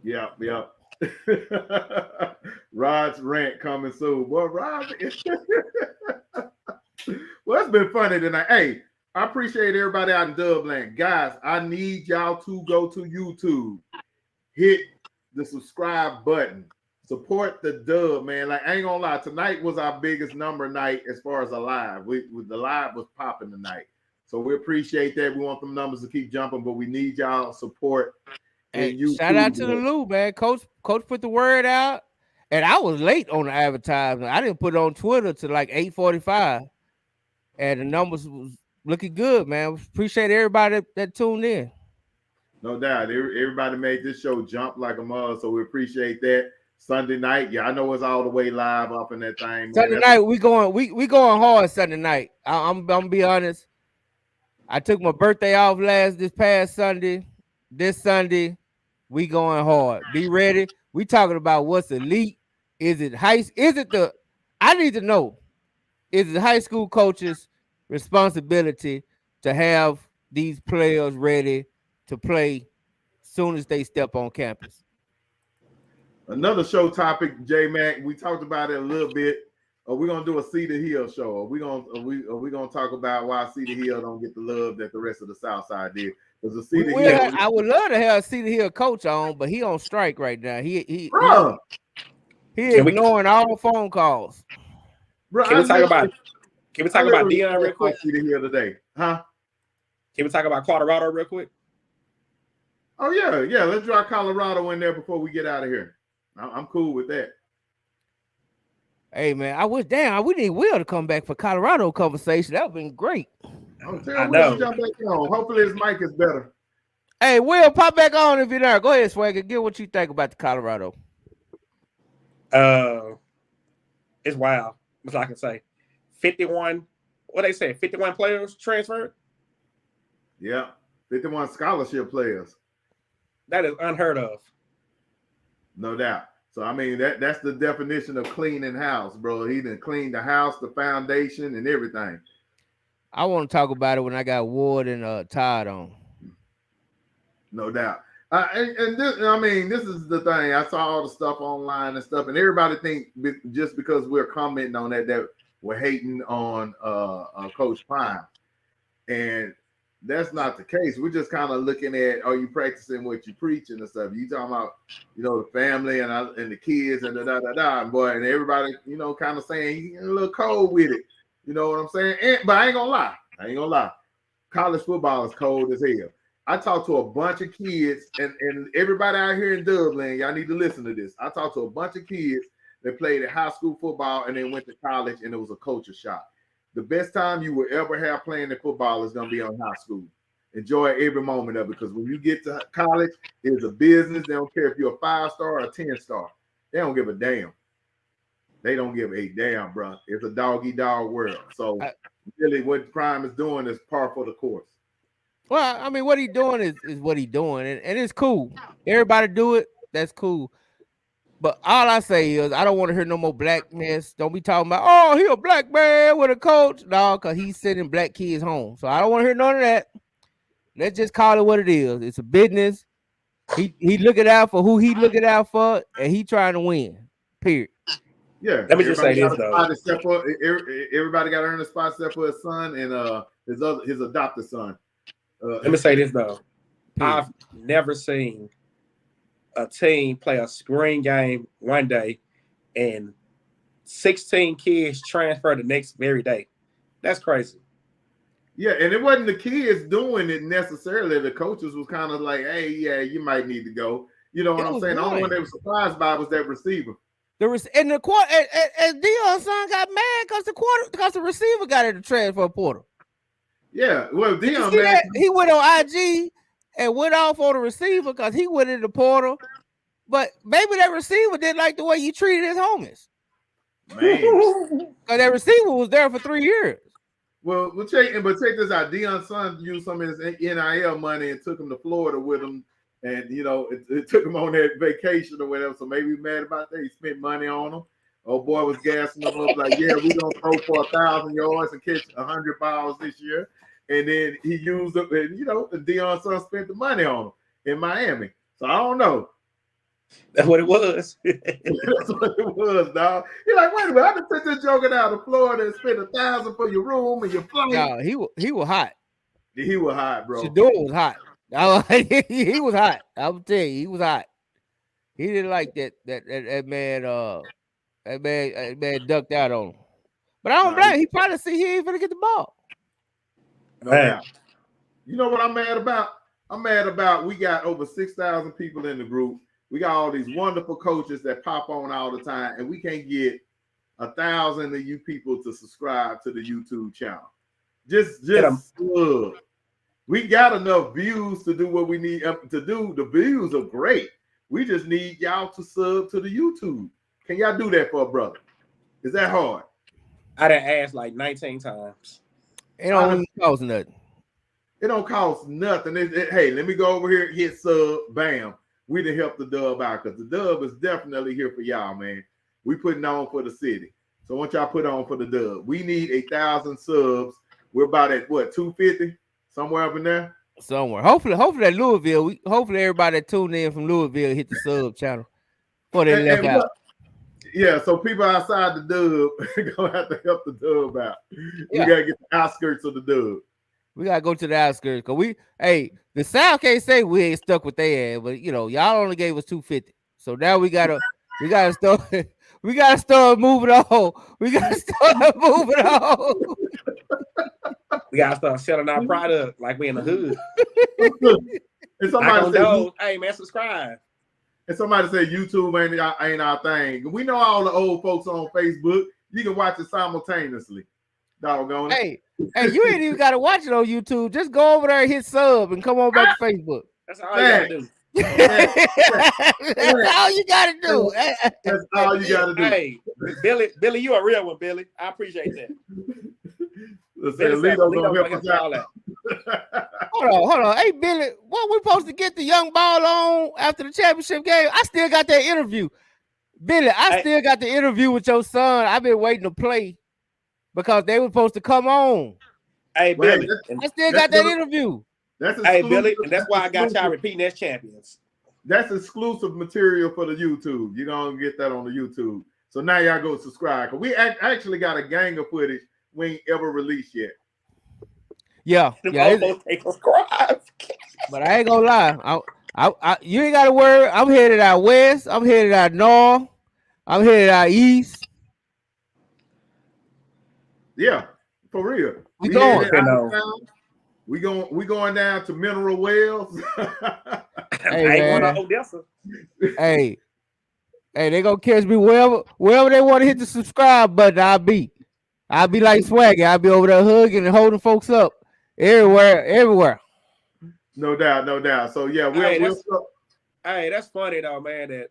Yeah. Rod's rant coming soon. Boy, Rod. Well, it's been funny tonight. Hey, I appreciate everybody out in Dubland. Guys, I need y'all to go to YouTube. Hit the subscribe button. Support the dub, man. Like, I ain't gonna lie. Tonight was our biggest number night as far as a live. The live was popping tonight. So we appreciate that. We want them numbers to keep jumping, but we need y'all support. Hey, shout out to the Lou, man. Coach put the word out. And I was late on the advertisement. I didn't put it on Twitter till like 8:45. And the numbers was looking good, man. Appreciate everybody that tuned in. No doubt. Everybody made this show jump like a mother, so we appreciate that. Sunday night, yeah, I know it's all the way live up in that thing. Sunday night, we going hard Sunday night. I'm gonna be honest. I took my birthday off this past Sunday. This Sunday, we going hard. Be ready. We talking about what's elite. Is it I need to know. Is it high school coaches' responsibility to have these players ready to play soon as they step on campus? Another show topic, J Mac. We talked about it a little bit. Are we gonna do a Cedar Hill show? Are we gonna talk about why Cedar Hill don't get the love that the rest of the South Side did? Because the Cedar Hill, I would love to have a Cedar Hill coach on, but he on strike right now. He ignoring all phone calls. Bro, Can we talk about Deion real quick? Cedar Hill today, huh? Can we talk about Colorado real quick? Oh yeah. Let's draw Colorado in there before we get out of here. I'm cool with that. Hey man, we need Will to come back for Colorado conversation. That would have been great. I know. Jump back on. Hopefully his mic is better. Hey, Will, pop back on if you're there. Go ahead, Swagger. Get what you think about the Colorado. It's wild. That's all I can say. 51. What they say? 51 players transferred. Yeah, 51 scholarship players. That is unheard of. No doubt. So I mean that's the definition of cleaning house, bro. He done cleaned the house, the foundation, and everything. I want to talk about it when I got Ward and Todd on. No doubt. And this, I mean, this is the thing. I saw all the stuff online and stuff, and everybody think just because we're commenting on that we're hating on Coach Prime, and that's not the case. We're just kind of looking at, are you practicing what you preaching and stuff? You talking about, the family and the kids and boy, and everybody, kind of saying he's a little cold with it. You know what I'm saying? But I ain't gonna lie. College football is cold as hell. I talked to a bunch of kids, and everybody out here in Dublin, y'all need to listen to this. I talked to a bunch of kids that played at high school football and then went to college, and it was a culture shock. The best time you will ever have playing the football is going to be on high school. Enjoy every moment of it, because when you get to college, it's a business. They don't care if you're a 5-star or a 10-star. They don't give a damn. They don't give a damn, bro. It's a dog-eat-dog world. So really what Prime is doing is par for the course. Well, I mean, what he's doing is what he's doing, and it's cool. Everybody do it. That's cool. But all I say is I don't want to hear no more black mess. Don't be talking about, oh, he a black man with a coach. No, because he's sending black kids home. So I don't want to hear none of that. Let's just call it what it is. It's a business. He looking out for who he looking out for, and he trying to win. Period. Yeah. Let me just say this though. Everybody got to earn a spot except for his son and his adopted son. Let me say this though. I've never seen a team play a spring game one day and 16 kids transfer the next very day. That's crazy. Yeah, and it wasn't the kids doing it necessarily. The coaches was kind of like, hey, yeah, you might need to go. You know what I'm saying? The only one they were surprised by was that receiver. And Deion's son got mad because the receiver got in the transfer portal. Yeah, well, Deion, man, he went on IG and went off on the receiver because he went in the portal. But maybe that receiver didn't like the way you treated his homies. Man, because that receiver was there for 3 years. Well, check this out. Deion's son used some of his NIL money and took him to Florida with him, and it took him on that vacation or whatever. So maybe he's mad about that. He spent money on him. Oh boy was gassing him up like, yeah, we're gonna throw for 1,000 yards and catch 100 balls this year. And then he used up, and Deion's son spent the money on him in Miami. So I don't know. That's what it was. That's what it was, dog. You're like, wait a minute, I can put this joker down to Florida and spend $1,000 for your room and your flight. No, he was hot. He was hot, bro. Shador was hot. He was hot. I will tell you, he was hot. He didn't like that man. That man ducked out on him. But I don't blame him. He probably see he ain't gonna get the ball. No doubt. You know what I'm mad about? I'm mad about we got over 6,000 people in the group. We got all these wonderful coaches that pop on all the time, and we can't get 1,000 of you people to subscribe to the YouTube channel. Just we got enough views to do what we need to do. The views are great. We just need y'all to sub to the YouTube. Can y'all do that for a brother? Is that hard? I done asked like 19 times. It don't even cost nothing. It don't cost nothing. Hey, let me go over here, hit sub, bam. We done help the dub out because the dub is definitely here for y'all, man. We putting on for the city. So once y'all put on for the dub, we need 1,000 subs. We're about at what, 250? Somewhere up in there? Somewhere. Hopefully that Louisville, hopefully everybody that tuned in from Louisville hit the sub channel before they left out. Yeah, so people outside the dub gonna have to help the dub out. Yeah. We gotta get the outskirts of the dub. We gotta go to the outskirts because the South can't say we ain't stuck with their ass, but y'all only gave us 250. So now we gotta start moving on. We gotta start moving on. We gotta start selling our product like we in the hood. And somebody said, "Hey man, subscribe." And somebody said YouTube ain't our thing. We know all the old folks on Facebook. You can watch it simultaneously. Doggone it. Hey, you ain't even gotta watch it on YouTube. Just go over there and hit sub and come on back to Facebook. That's all you gotta do. That's all you gotta do. That's all you gotta do. Hey, Billy, you a real one, Billy. I appreciate that. Lito gonna help us out. Hold on. Hey, Billy, what we supposed to get the young ball on after the championship game? I still got that interview. Billy, I still got the interview with your son. I've been waiting to play because they were supposed to come on. Hey, Billy. I still got that interview. Hey, Billy, and that's why I got y'all repeating as champions. That's exclusive material for the YouTube. You're going to get that on the YouTube. So now y'all go subscribe. Because we actually got a gang of footage we ain't ever released yet. Yeah. But I ain't gonna lie. You ain't gotta worry. I'm headed out west. I'm headed out north. I'm headed out east. Yeah, for real. We going down to Mineral Wells. Hey, hey, they gonna catch me wherever they want to hit the subscribe button. I'll be like Swaggy. I'll be over there hugging and holding folks up everywhere. No doubt. So yeah, hey, that's funny though, man. That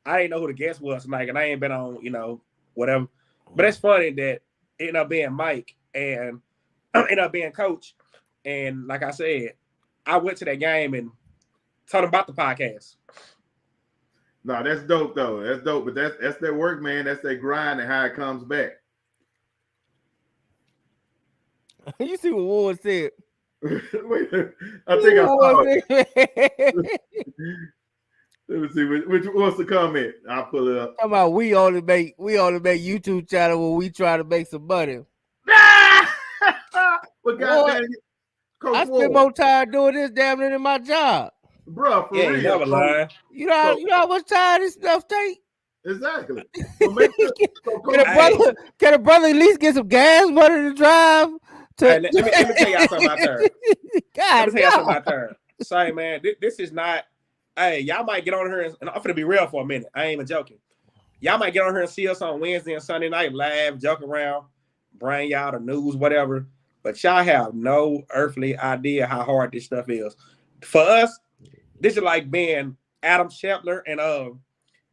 I didn't know who the guest was tonight, and I ain't been on, whatever. But it's funny that it ended up being Mike and ended up being Coach. And like I said, I went to that game and told him about the podcast. No, that's dope though. That's dope. But that's their work, man. That's their grind and how it comes back. You see what Ward said? Wait, I think I saw it. Let me see which wants to comment. I'll pull it up. How about we only make YouTube channel when we try to make some money. But goddamn, I spend more time doing this damn than in my job, bro. For real, never lie. You know how much time this stuff take. Exactly. So can a brother at least get some gas money to drive? Let me tell y'all something about her. Let me tell y'all something about her. Sorry, man. This is not. Hey, y'all might get on here and I'm gonna be real for a minute. I ain't even joking. Y'all might get on here and see us on Wednesday and Sunday night, live, joke around, bring y'all the news, whatever. But y'all have no earthly idea how hard this stuff is. For us, this is like being Adam Scheffler and all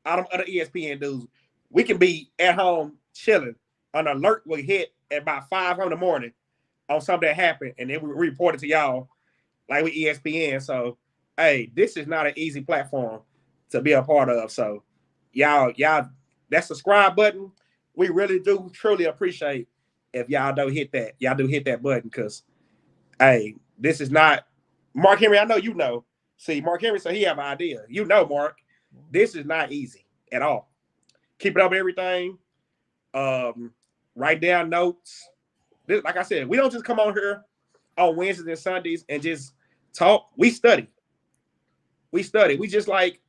them other ESPN dudes. We can be at home chilling. An alert will hit at about 5 in the morning on something that happened, and then we report it to y'all like with ESPN. So, hey, this is not an easy platform to be a part of. So, y'all, that subscribe button, we really do truly appreciate if y'all don't hit that. Y'all do hit that button because, hey, this is not Mark Henry. I know you know. See, Mark Henry, so he have an idea. You know, Mark. This is not easy at all. Keep it up everything. Write down notes. Like I said, we don't just come on here on Wednesdays and Sundays and just talk. We study. We just like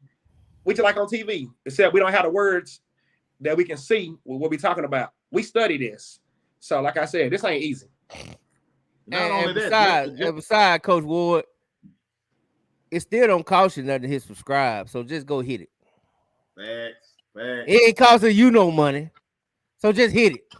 on TV, except we don't have the words that we can see what we're talking about. We study this. So, like I said, this ain't easy. And besides, Coach Ward, it still don't cost you nothing to hit subscribe. So just go hit it. Facts. It ain't costing you no money. So just hit it.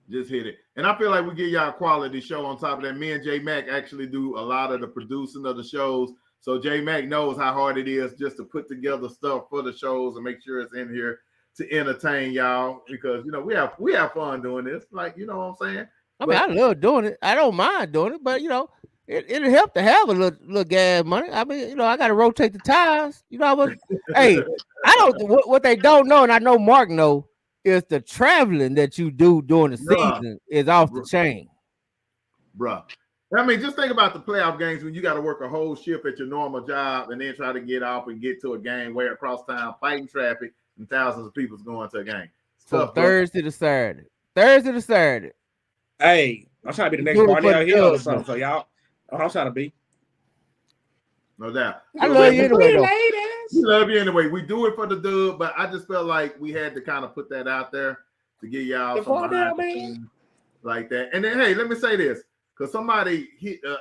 Just hit it. And I feel like we give y'all a quality show on top of that. Me and J Mac actually do a lot of the producing of the shows. So J Mac knows how hard it is just to put together stuff for the shows and make sure it's in here to entertain y'all, because we have fun doing this. Like, you know what I'm saying? I mean, I love doing it. I don't mind doing it, but it'll help to have a little gas money. I mean, I got to rotate the tires. Hey, I don't. What they don't know, and I know Mark know, is the traveling that you do during the season is off the chain, bruh. I mean, just think about the playoff games when you got to work a whole shift at your normal job and then try to get off and get to a game way across town, fighting traffic, and thousands of people's going to a game. So Thursday to Saturday. Hey, I'm trying to be the next party out here or something. So y'all, I'm trying to be. No doubt. I love you anyway, though. We love you anyway. We do it for the dub, but I just felt like we had to kind of put that out there to get y'all some like that. And then, hey, let me say this, because somebody,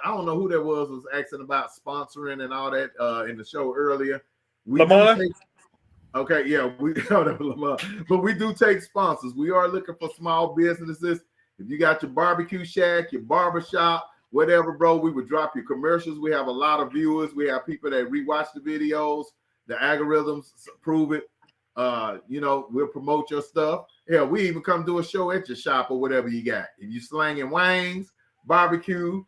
I don't know who that was asking about sponsoring and all that in the show earlier. Okay, yeah, we but we do take sponsors. We are looking for small businesses. If you got your barbecue shack, your barber shop, whatever, bro, we would drop your commercials. We have a lot of viewers. We have people that rewatch the videos. The algorithms prove it. We'll promote your stuff. Hell, we even come do a show at your shop or whatever you got. If you slanging wings, barbecue,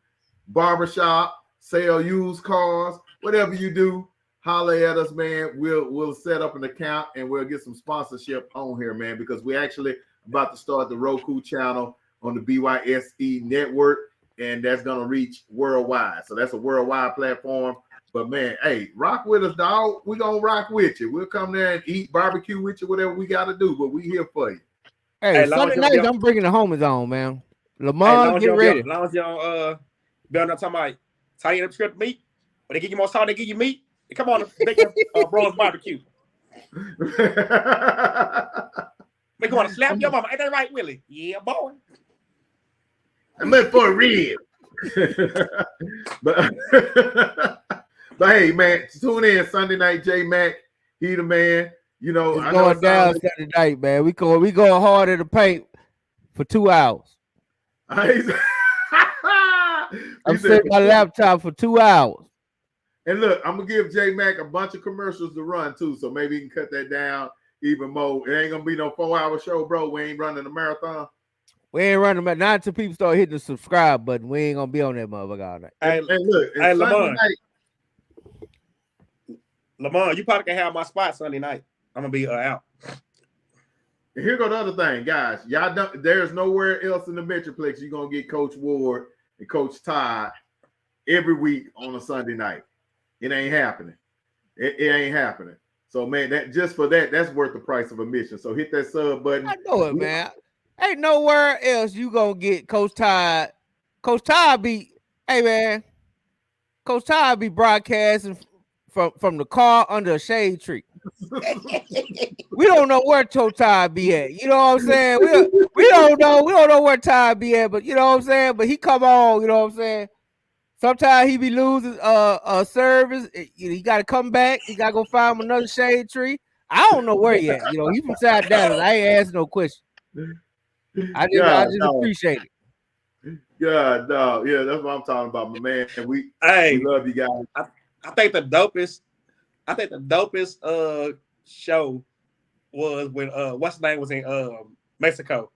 barbershop, sell used cars, whatever you do, holler at us, man. We'll set up an account and we'll get some sponsorship on here, man, because we actually about to start the Roku channel on the BYSE network, and that's gonna reach worldwide. So that's a worldwide platform. But man, hey, rock with us, dog. We gonna rock with you. We'll come there and eat barbecue with you, whatever we gotta do. But we here for you. Hey, Sunday night, I'm bringing the homies on, man. Lamar, get ready. As long as y'all be on talking about tight end script meat, but they give you more salt, they give you meat. Come on, make your bros barbecue. They going to slap your mama. Ain't that right, Willie? Yeah, boy. I meant for real. but hey, man, tune in Sunday night. J Mac, he the man. It's going down Sunday night, man. We going hard in the paint for 2 hours. I'm setting my laptop for 2 hours. And look, I'm gonna give J Mac a bunch of commercials to run too, so maybe he can cut that down even more. It ain't gonna be no 4-hour show, bro. We ain't running a marathon. We ain't running, but not until people start hitting the subscribe button. We ain't gonna be on that motherfucker all night. Hey, Lamar, you probably can have my spot Sunday night. I'm gonna be out. And here go the other thing, guys. Y'all don't, there's nowhere else in the Metroplex you're gonna get Coach Ward and Coach Todd every week on a Sunday night. It ain't happening. It ain't happening. So man, that's worth the price of admission. So hit that sub button. I know it, man. Ain't nowhere else you gonna get Coach Todd. Coach Todd be broadcasting from the car under a shade tree. We don't know where Coach Todd be at. You know what I'm saying? We don't know where Todd be at, but you know what I'm saying? But he come on, you know what I'm saying? Sometimes he be losing a service. He got to come back. He got to go find him another shade tree. I don't know where he at. He from South Dallas. I ain't asking no question. I just appreciate it. Yeah, no, yeah, that's what I'm talking about, my man. And we love you guys. I think the dopest show was when what's his name was in Mexico.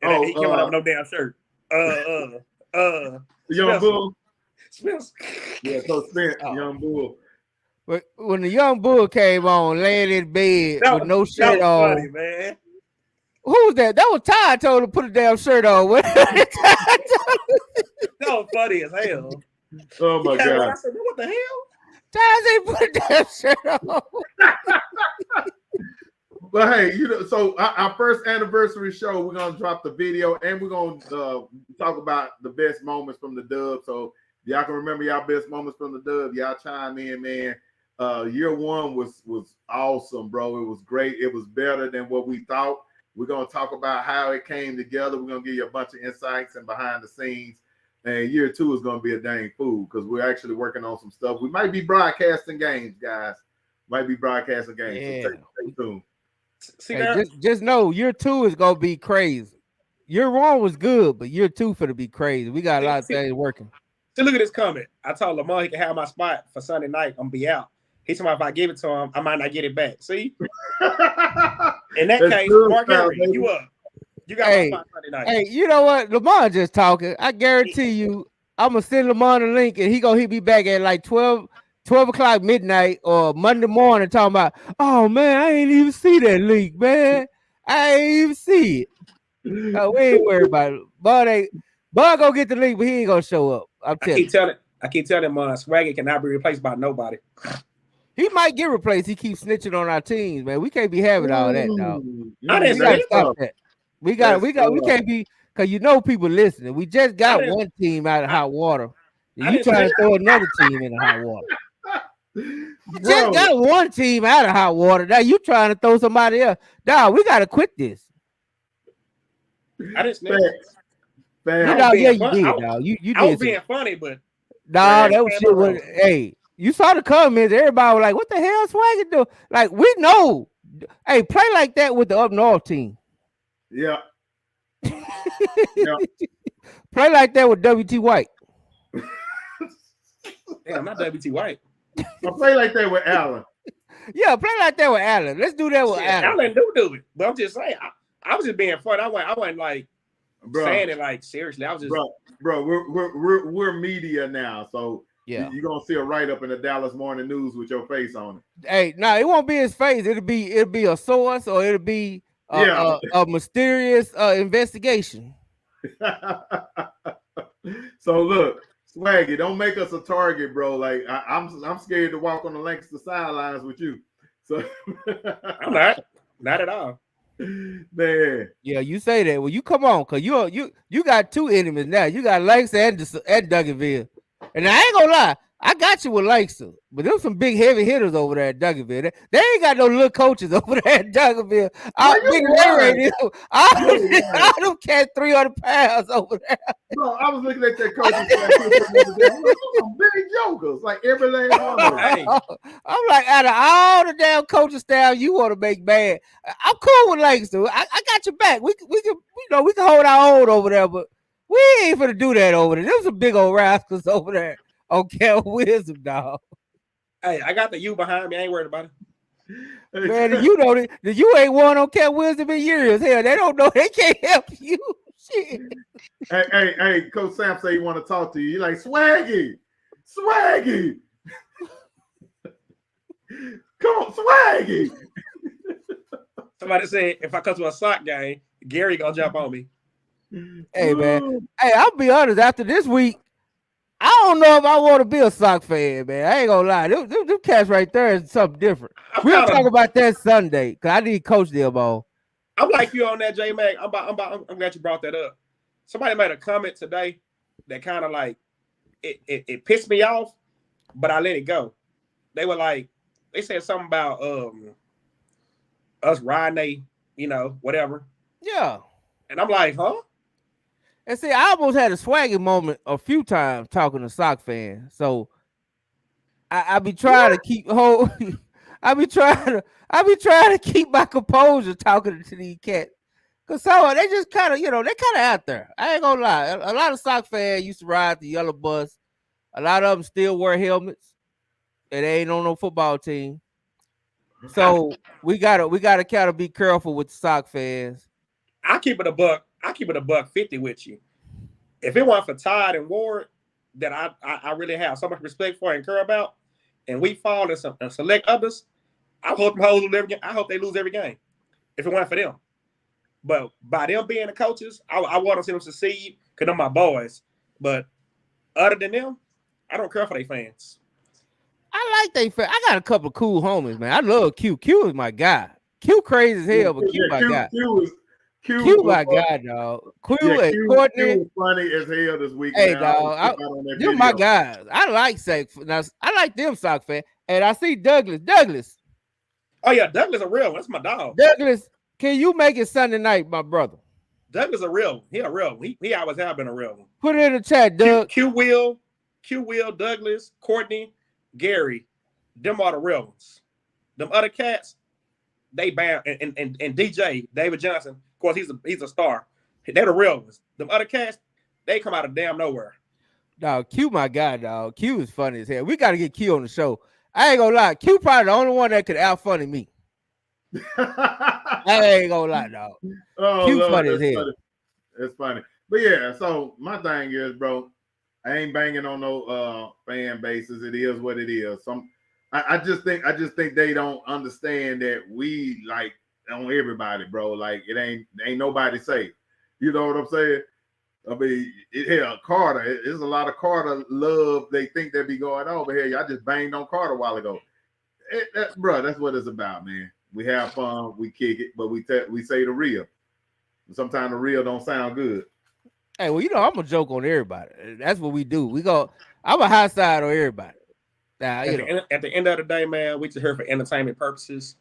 And he came out with no damn shirt. Young Bull. Spence. Yeah, so Spence, Young Bull. When the Young Bull came on, laying in bed with no shirt on. Funny, man. Who was that? That was Todd told him to put a damn shirt on. That was funny as hell. Oh my God. I said, what the hell? Taz ain't put that shirt on. But hey, so our first anniversary show, we're gonna drop the video and we're gonna talk about the best moments from the dub. So y'all can remember y'all best moments from the dub. Y'all chime in, man. Year one was awesome, bro. It was great. It was better than what we thought. We're gonna talk about how it came together. We're gonna give you a bunch of insights and behind the scenes. And year two is gonna be a dang fool because we're actually working on some stuff. We might be broadcasting games, guys. Might be broadcasting games. Yeah. So stay tuned. Hey, just know year two is gonna be crazy. Year one was good, but year two for to be crazy. We got a lot of things working. See, look at this comment. I told Lamar he can have my spot for Sunday night. I'm gonna be out. He told me if I give it to him, I might not get it back. See? In that case, Mark Henry, you up. You got my spot Sunday night. Hey, you know what? Lamar just talking. I guarantee you, I'm gonna send Lamar the link and he'll be back at like 12 o'clock midnight or Monday morning talking about, oh man, I ain't even see that link, man. I ain't even see it. No, we ain't worried about it. Bud gonna get the link, but he ain't gonna show up. I keep telling him Swaggy cannot be replaced by nobody. He might get replaced. He keeps snitching on our teams, man. We can't be having all that, dog. I didn't say stop that. We can't be, because people listening. We just got one team out of hot water. You trying to throw another team in the hot water. You just got one team out of hot water. Now you trying to throw somebody else. Dog, we gotta quit this. I didn't snitch. Yeah, you did, dog. You did. I was being funny, but that was shit. Hey, you saw the comments. Everybody was like, "What the hell, Swaggy do?" Like, we know. Hey, play like that with the up north team. Yeah. Play like that with WT White. Damn, not WT White. I play like that with Allen. Yeah, play like that with Allen. Let's do that with Allen. Allen do it, but I'm just saying. I was just being funny. I wasn't like saying it like seriously. I was just bro. We're media now, so yeah, you're gonna see a write up in the Dallas Morning News with your face on it. Hey, no, it won't be his face. It'll be a source, or it'll be a mysterious investigation. So look, Swaggy, don't make us a target, bro. Like I'm scared to walk on the Lancaster sidelines with you. So I'm not at all. Man, yeah, you say that. Well, you come on, cause you got two enemies now. You got Lancaster and Duncanville, and I ain't gonna lie, I got you with Lancaster, but there's some big heavy hitters over there at Duncanville. They ain't got no little coaches over there at Duncanville. All them cats 300 pounds over there. No, I was looking at that coaching big jokers, like every last one of them. I'm like, out of all the damn coaching staff you want to make bad, I'm cool with Lancaster. I got your back. We can hold our own over there, but we ain't gonna do that over there. There's some big old rascals over there. Okay, wisdom, dog. Hey, I got the U behind me. I ain't worried about it. Man, the U ain't won on Cat Wisdom in years. Hell, they don't know. They can't help you. Shit. Hey, Coach Sam say he want to talk to you. You're like, Swaggy. Come on, Swaggy. Somebody said if I come to a sock game, Gary gonna jump on me. Hey, man. Hey, I'll be honest. After this week, I don't know if I want to be a Sox fan, man. I ain't gonna lie. Them cats right there is something different. We'll talk about that Sunday because I need Coach them on. I'm like you on that, J Mac. I'm glad you brought that up. Somebody made a comment today that kind of like it pissed me off, but I let it go. They were like, they said something about us riding whatever. Yeah. And I'm like, huh? And see, I almost had a Swaggy moment a few times talking to Sox fans. So I be trying to keep I be trying to keep my composure talking to these cats. Cause they just kind of, they kind of out there. I ain't gonna lie. A lot of Sox fans used to ride the yellow bus. A lot of them still wear helmets. And they ain't on no football team. So we gotta kind of be careful with the Sox fans. I keep it a $1.50 with you. If it weren't for Todd and Ward, that I really have so much respect for and care about, and we fall and select others, I hope they lose every game. If it weren't for them, but by them being the coaches, I want to see them succeed because they're my boys. But other than them, I don't care for their fans. I I like they. I got a couple of cool homies, man. I love Q. Q is my guy. Q crazy as hell, but Q my guy. Q my guy, dog. Q and Courtney. Q was funny as hell this week. Hey, dog. You're my guys. I like Sack. Now, I like them Sock fan. And I see Douglas. Douglas. Oh, yeah. Douglas a real one. That's my dog. Douglas, can you make it Sunday night, my brother? Douglas a real one. He a real one. He always have been a real one. Put it in the chat, Doug. Q Will, Douglas, Courtney, Gary. Them are the real ones. Them other cats, they bad. And DJ, David Johnson, of course, he's a star. They're the real ones. Them other cats, they come out of damn nowhere. Dog, Q my guy, dog. Q is funny as hell. We got to get Q on the show. I ain't gonna lie. Q probably the only one that could out funny me. I ain't gonna lie, dog. Oh, Q Lord, funny as hell. Funny. It's funny. But yeah, so my thing is, bro, I ain't banging on no fan bases. It is what it is. I just think they don't understand that we like on everybody, bro. Like it ain't nobody safe. You know what I'm saying? I mean, Carter. There's a lot of Carter love. They think they be going over here. Y'all just banged on Carter a while ago. Bro, that's what it's about, man. We have fun, we kick it, but we say the real. Sometimes the real don't sound good. Hey, well, you know, I'm gonna joke on everybody. That's what we do. I'm a high side on everybody. Now, at the end of the day, man, we just here for entertainment purposes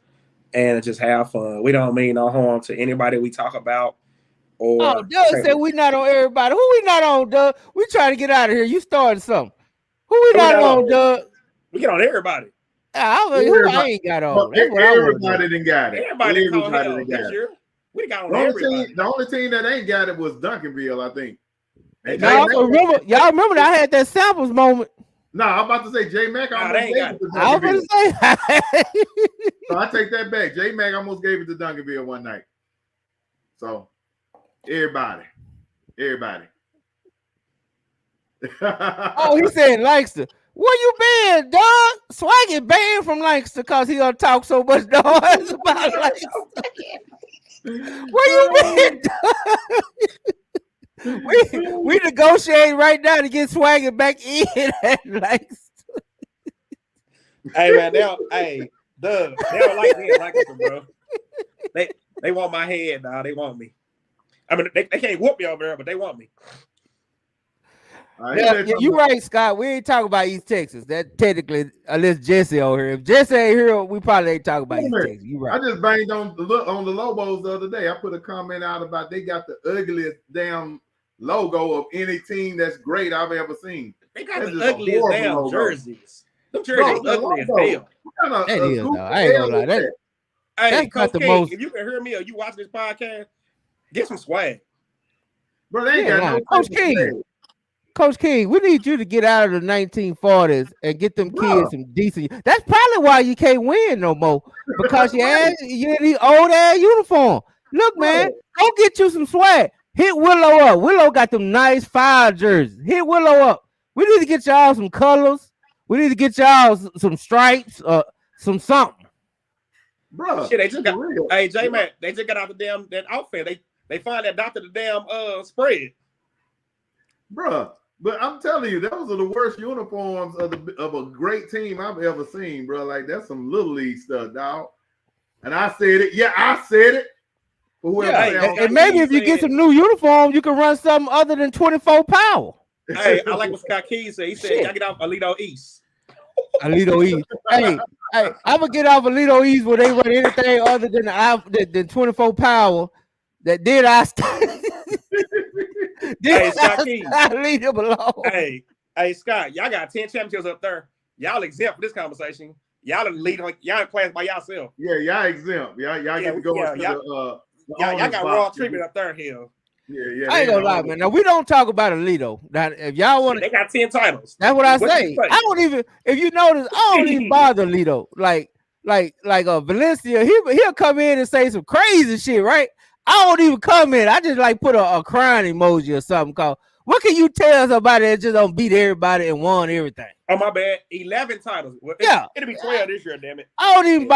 and just have fun. We don't mean no harm to anybody we talk about. Or Doug said we not on everybody. Who we not on, Doug? We trying to get out of here. You started something. Who we not on, Doug? We get on everybody. I ain't got on. Everybody done got it. Everybody done got it. We got on everybody. The only team that ain't got it was Duncanville, I think. Y'all remember that I had that samples moment. No, I'm about to say J Mac almost gave it to Duncanville. I was going to say. So I take that back. J Mac almost gave it to Duncanville one night. So everybody. Oh, he said Lancaster. Where you been, dog? Swaggy banned from Lancaster because he don't talk so much noise about Lancaster. Where you been, dog? we negotiate right now to get Swaggy back in at Lancaster. Hey man, they don't like me at Lancaster, bro. They want my head, dog. They want me. I mean, they can't whoop me over there, but they want me. You're right, Scott. We ain't talking about East Texas. That technically, unless Jesse over here. If Jesse ain't here, we probably ain't talking about East Texas. You right. I just banged on the Lobos the other day. I put a comment out about they got the ugliest damn logo of any team that's great I've ever seen. They got the ugliest damn logo. Jerseys. Them jerseys ugly as hell. That is, though. I ain't gonna lie. Hey, Coach King, if you can hear me or you watch this podcast, get some swag. Bro, they ain't got no Coach King. Coach King, we need you to get out of the 1940s and get them kids some decent. That's probably why you can't win no more, because you in these old ass uniform. Look, man, go get you some swag. Hit Willow up. Willow got them nice fire jerseys. Hit Willow up. We need to get y'all some colors. We need to get y'all some stripes, some something. Bro, shit, they just got. Hey, J Man, they just got out the damn that outfit. They finally adopted the damn spread. Bro. But I'm telling you, those are the worst uniforms of a great team I've ever seen, bro. Like, that's some little league stuff, dog. And I said it. Yeah, I said it. And maybe if you get some new uniforms, you can run something other than 24 power. Hey, I like what Scott Keys said. He said, "Y'all get off Alito East." Alito East. hey, I'm gonna get off Alito East where they run anything other than 24 power. That did I. Hey, Scott Keys. Leave him alone. Hey, Scott, y'all got 10 championships up there. Y'all exempt for this conversation. Y'all lead like y'all in class by yourself. Yeah, y'all exempt. Y'all get to go into y'all got raw treatment up there, Hill. Yeah. I ain't gonna lie, man. Now we don't talk about Alito. Now, if y'all want, they got 10 titles. That's what I say. I don't even. If you notice, I don't even bother Alito. Like Valencia, he'll come in and say some crazy shit, right? I don't even comment. I just like put a crying emoji or something. Called, what can you tell somebody that just don't beat everybody and won everything? Oh, my bad. 11 titles. Well, it'll be 12 this year, damn it. I don't even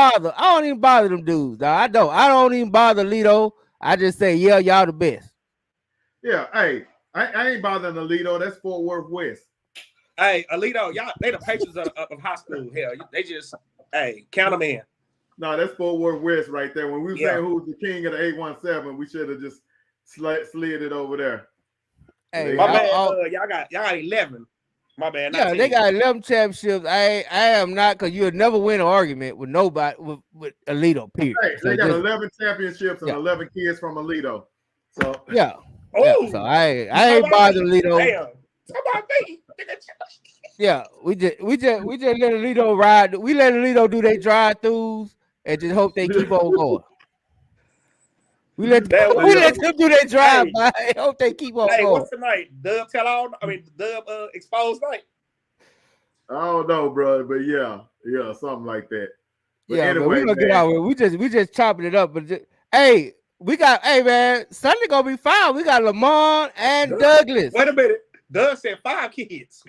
bother them dudes, dog. I don't even bother Alito. I just say, yeah, y'all the best. Yeah, hey, I ain't bothering Alito. That's Fort Worth West. Hey, Alito, y'all, they the patrons of high school. Hell, they just, hey, count them in. No, that's Fort Worth West right there. When we were Yeah. saying who's the king of the 817, we should have just slid it over there. Hey, My bad. Y'all got 11. My bad. Yeah, they got 11 championships. I am not, because you'll never win an argument with nobody with Alito. Period. Hey, So they got 11 championships and 11 kids from Alito. So yeah. Oh, yeah, so I ain't bothered Alito. Damn. Somebody me. Yeah, we just let Alito ride. We let Alito do their drive-throughs and just hope they keep on going. We let them do their drive-by and hope they keep on going. What's the night? Dub tell all? I mean, Dub exposed night. I don't know, bro, but yeah, something like that. But yeah, anyway, we're gonna get out here. We just chopping it up. But hey, man, Sunday gonna be fine. We got Lamar and Douglas. Wait a minute. Doug said 5 kids.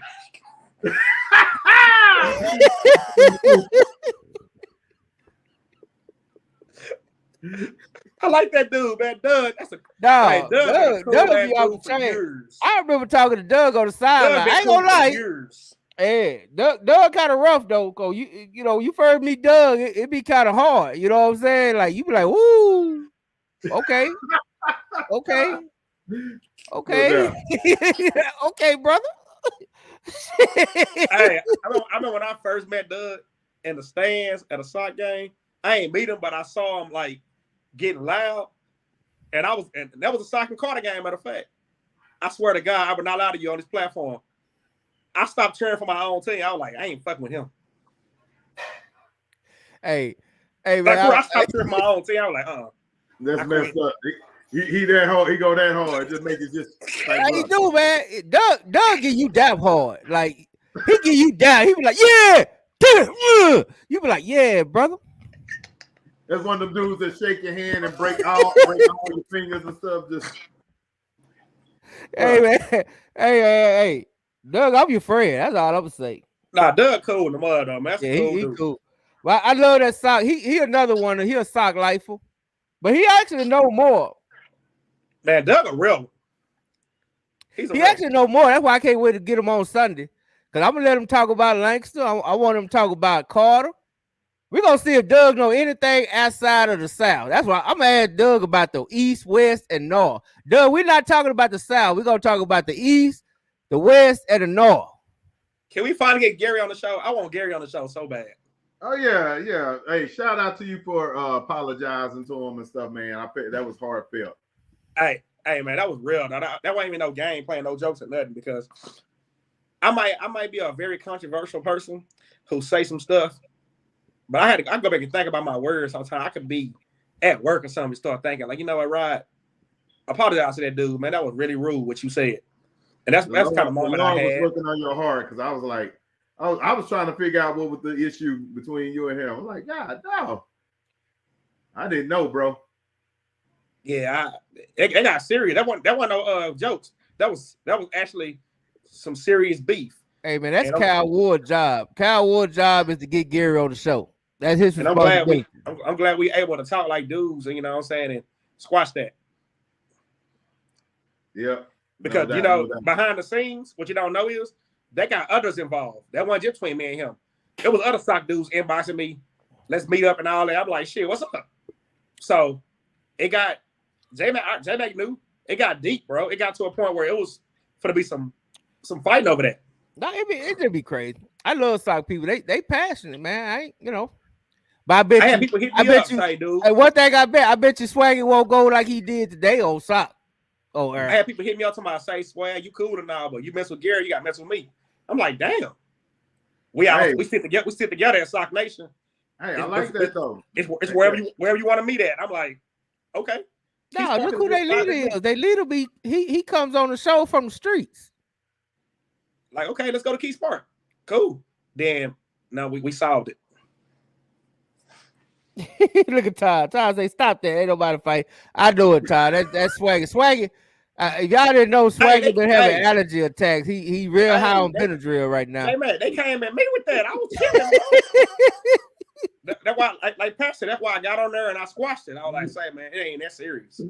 I like that dude, man. Doug, that's a Doug cool be off the chain. I remember talking to Doug on the sideline. I ain't gonna lie. Hey, Doug kind of rough though, cause you know, you first meet Doug, it be kind of hard. You know what I'm saying? Like you be like, woo, okay, okay, okay, brother. Hey, I remember when I first met Doug in the stands at a sock game. I ain't meet him, but I saw him like getting loud, and that was a sock and Carter game. Matter of fact, I swear to God, I would not lie to you on this platform. I stopped cheering for my own team. I was like, I ain't fucking with him. Hey, man, I stopped cheering for my own team. I was like, that's messed up. He that hard. He go that hard. Just make it just. How you do, man? Doug give you that hard. Like he give you down. He be like, yeah, you be like, yeah, brother. That's one of them dudes that shake your hand and break all your fingers and stuff. Just. Hey man, hey, Doug, I'm your friend. That's all I'm gonna say. Nah, Doug cool in the mud though, man. That's cool, he cool. Well, I love that sock. He another one. He a sock lifer, but he actually know more. Man, Doug a real. He actually know more. That's why I can't wait to get him on Sunday. Because I'm going to let him talk about Lancaster. I want him to talk about Carter. We're going to see if Doug know anything outside of the South. That's why I'm going to ask Doug about the East, West, and North. Doug, we're not talking about the South. We're going to talk about the East, the West, and the North. Can we finally get Gary on the show? I want Gary on the show so bad. Oh, yeah. Hey, shout out to you for apologizing to him and stuff, man. That was heartfelt. Hey, man, that was real. Now, that wasn't even no game, playing no jokes or nothing, because I might be a very controversial person who say some stuff, but I go back and think about my words sometimes. I could be at work or something and start thinking, like, you know what, Rod? Apologize to that dude, man. That was really rude what you said. And that's the kind of moment I had. I was looking on your heart because I was like, I was trying to figure out what was the issue between you and him. I was like, God, no. I didn't know, bro. Yeah, it got serious. That wasn't no jokes. That was actually some serious beef. Hey man, that's Kyle Ward's job. Kyle Ward's job is to get Gary on the show. That's his responsibility. I'm glad we able to talk like dudes, and you know what I'm saying, and squash that. Yeah. Because behind the scenes, what you don't know is they got others involved. That wasn't just between me and him. It was other sock dudes inboxing me. Let's meet up and all that. I'm like, shit, what's up? So it got J-Mac knew it got deep, bro. It got to a point where it was gonna be some fighting over that. No, it just be crazy. I love sock people. They passionate, man. I ain't, But I bet people hit me up, say, dude. Hey, one thing I bet you Swaggy won't go like he did today on sock. Oh, I had people hit me up to my say, Swag, you cool or not, but you mess with Gary, you got to mess with me. I'm like, damn. We sit together at Sock Nation. Hey, I like that though. It's wherever you want to meet at. I'm like, okay. No, look who their leader is. Their leader he comes on the show from the streets. Like, okay, let's go to Keith Park. Cool. Then no, we solved it. Look at Todd. Todd say, stop that. Ain't nobody fight. I know it, Todd. That's Swaggy. Swaggy. If y'all didn't know, Swaggy been having allergy attacks. He real high on Benadryl right now. Hey man, they came at me with that. I was chilling. That's why, like Pastor, that's why I got on there and I squashed it. I was like, say, man, it ain't that serious.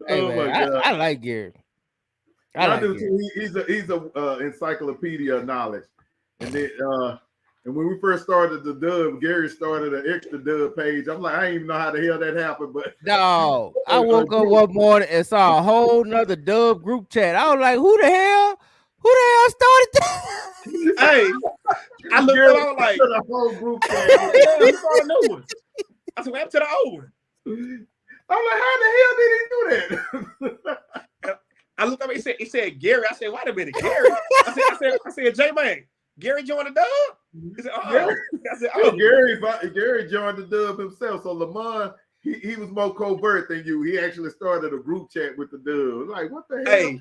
Hey, man, I like Gary. I do too. He's a encyclopedia of knowledge. And then and when we first started the Dub, Gary started an extra Dub page. I'm like, I didn't even know how the hell that happened, but no, I woke up one morning and saw a whole nother Dub group chat. I was like, who the hell started that? Hey, I looked Gary up, I was like, the whole group chat. yeah, who started a new one? I said, what happened to the old one? I'm like, how the hell did he do that? I looked up, it said Gary. I said, wait a minute, Gary. I said, J-Man, Gary joined the Dub? He said, oh. I said, oh. Gary joined the Dub himself. So Lamont, he was more covert than you. He actually started a group chat with the Dub. Like, what the hell? Hey,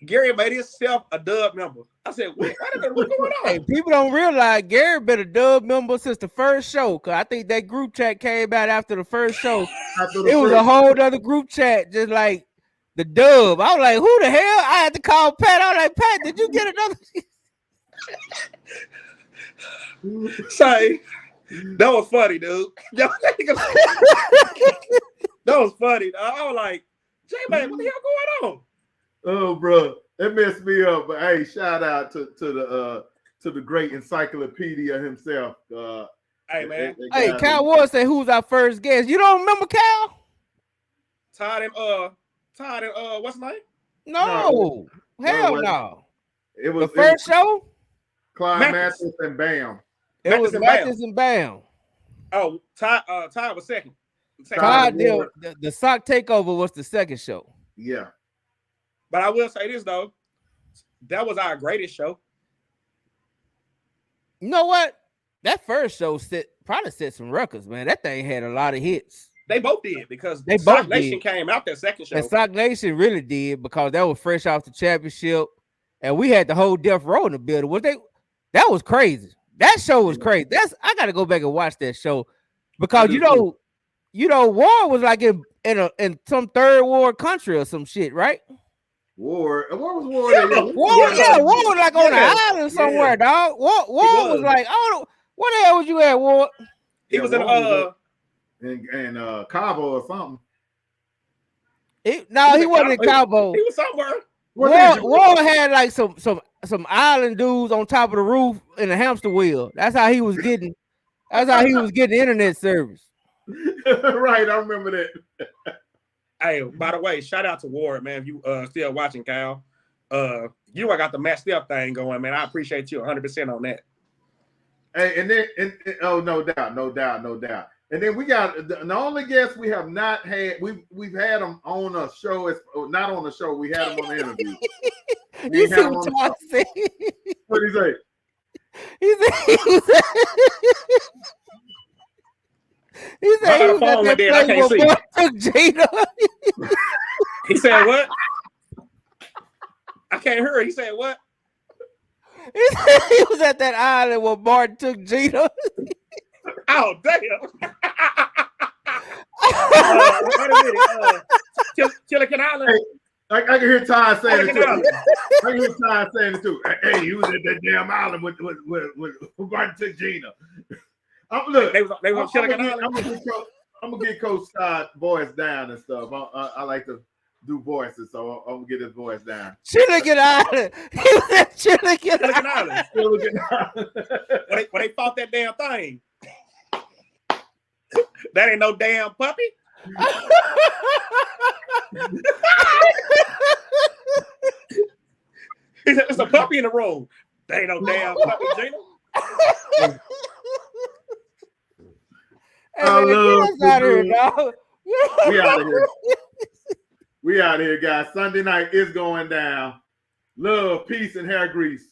Gary made himself a Dub member. I said, what's going on? Hey, people don't realize Gary been a Dub member since the first show. Cause I think that group chat came out after the first show. It was a whole other group chat, just like the Dub. I was like, who the hell? I had to call Pat. I was like, Pat, did you get another? Say, that was funny, dude. That was funny. I was like, J-Man, what the hell going on? Oh, bro, that messed me up. But hey, shout out to the great encyclopedia himself. Hey, man. Hey, Cal Ward said, who's our first guest? You don't remember Cal? Todd and what's his name? No. Hell no. It was the first show? Clyde Mathis and Bam. It was Mathis and Bam. Oh, Todd was second. Todd did the sock takeover was the second show. Yeah. But I will say this though, that was our greatest show. You know what? That first show probably set some records, man. That thing had a lot of hits. They both did because Sock Nation came out that second show. And Sock Nation really did because that was fresh off the championship, and we had the whole Death Row in the building. That was crazy. That show was crazy. I got to go back and watch that show because you know, War was like in some third world country or some shit, right? War was War. War was like on an island somewhere, dog. War was like, oh, what the hell was you at, War? He was in Cabo or something. He wasn't in Cabo. He was somewhere. War had like some island dudes on top of the roof in a hamster wheel. That's how he was getting. That's how he was getting internet service. Right, I remember that. Hey, by the way, shout out to Ward, man. If you still watching, Kyle, I got the matched up thing going, man. I appreciate you 100% on that. Hey, and then no doubt. And then we got the only guest we have not had. We've had them on a show. Not on the show. We had them on the interview. You see what Todd said? What did he say? He said he was at that place where Boy took Jada. He said what? I can't hear it. He said what? He said he was at that island where Martin took Gina. Oh, damn. Wait a minute. Chillican Island. Hey, I can hear Ty saying it too. I can hear Ty saying it too. Hey, he was at that damn island with Martin took Gina. Look, they was on Chillican Island. I'm gonna get Coach Todd voice down and stuff. I like to do voices, so I'm gonna get his voice down. Chilligan Island. He was at Chilligan Island. When they fought that damn thing. That ain't no damn puppy. It's a puppy in the room. That ain't no damn puppy, Gina. I love We out of here. We out of here, guys. Sunday night is going down. Love, peace, and hair grease.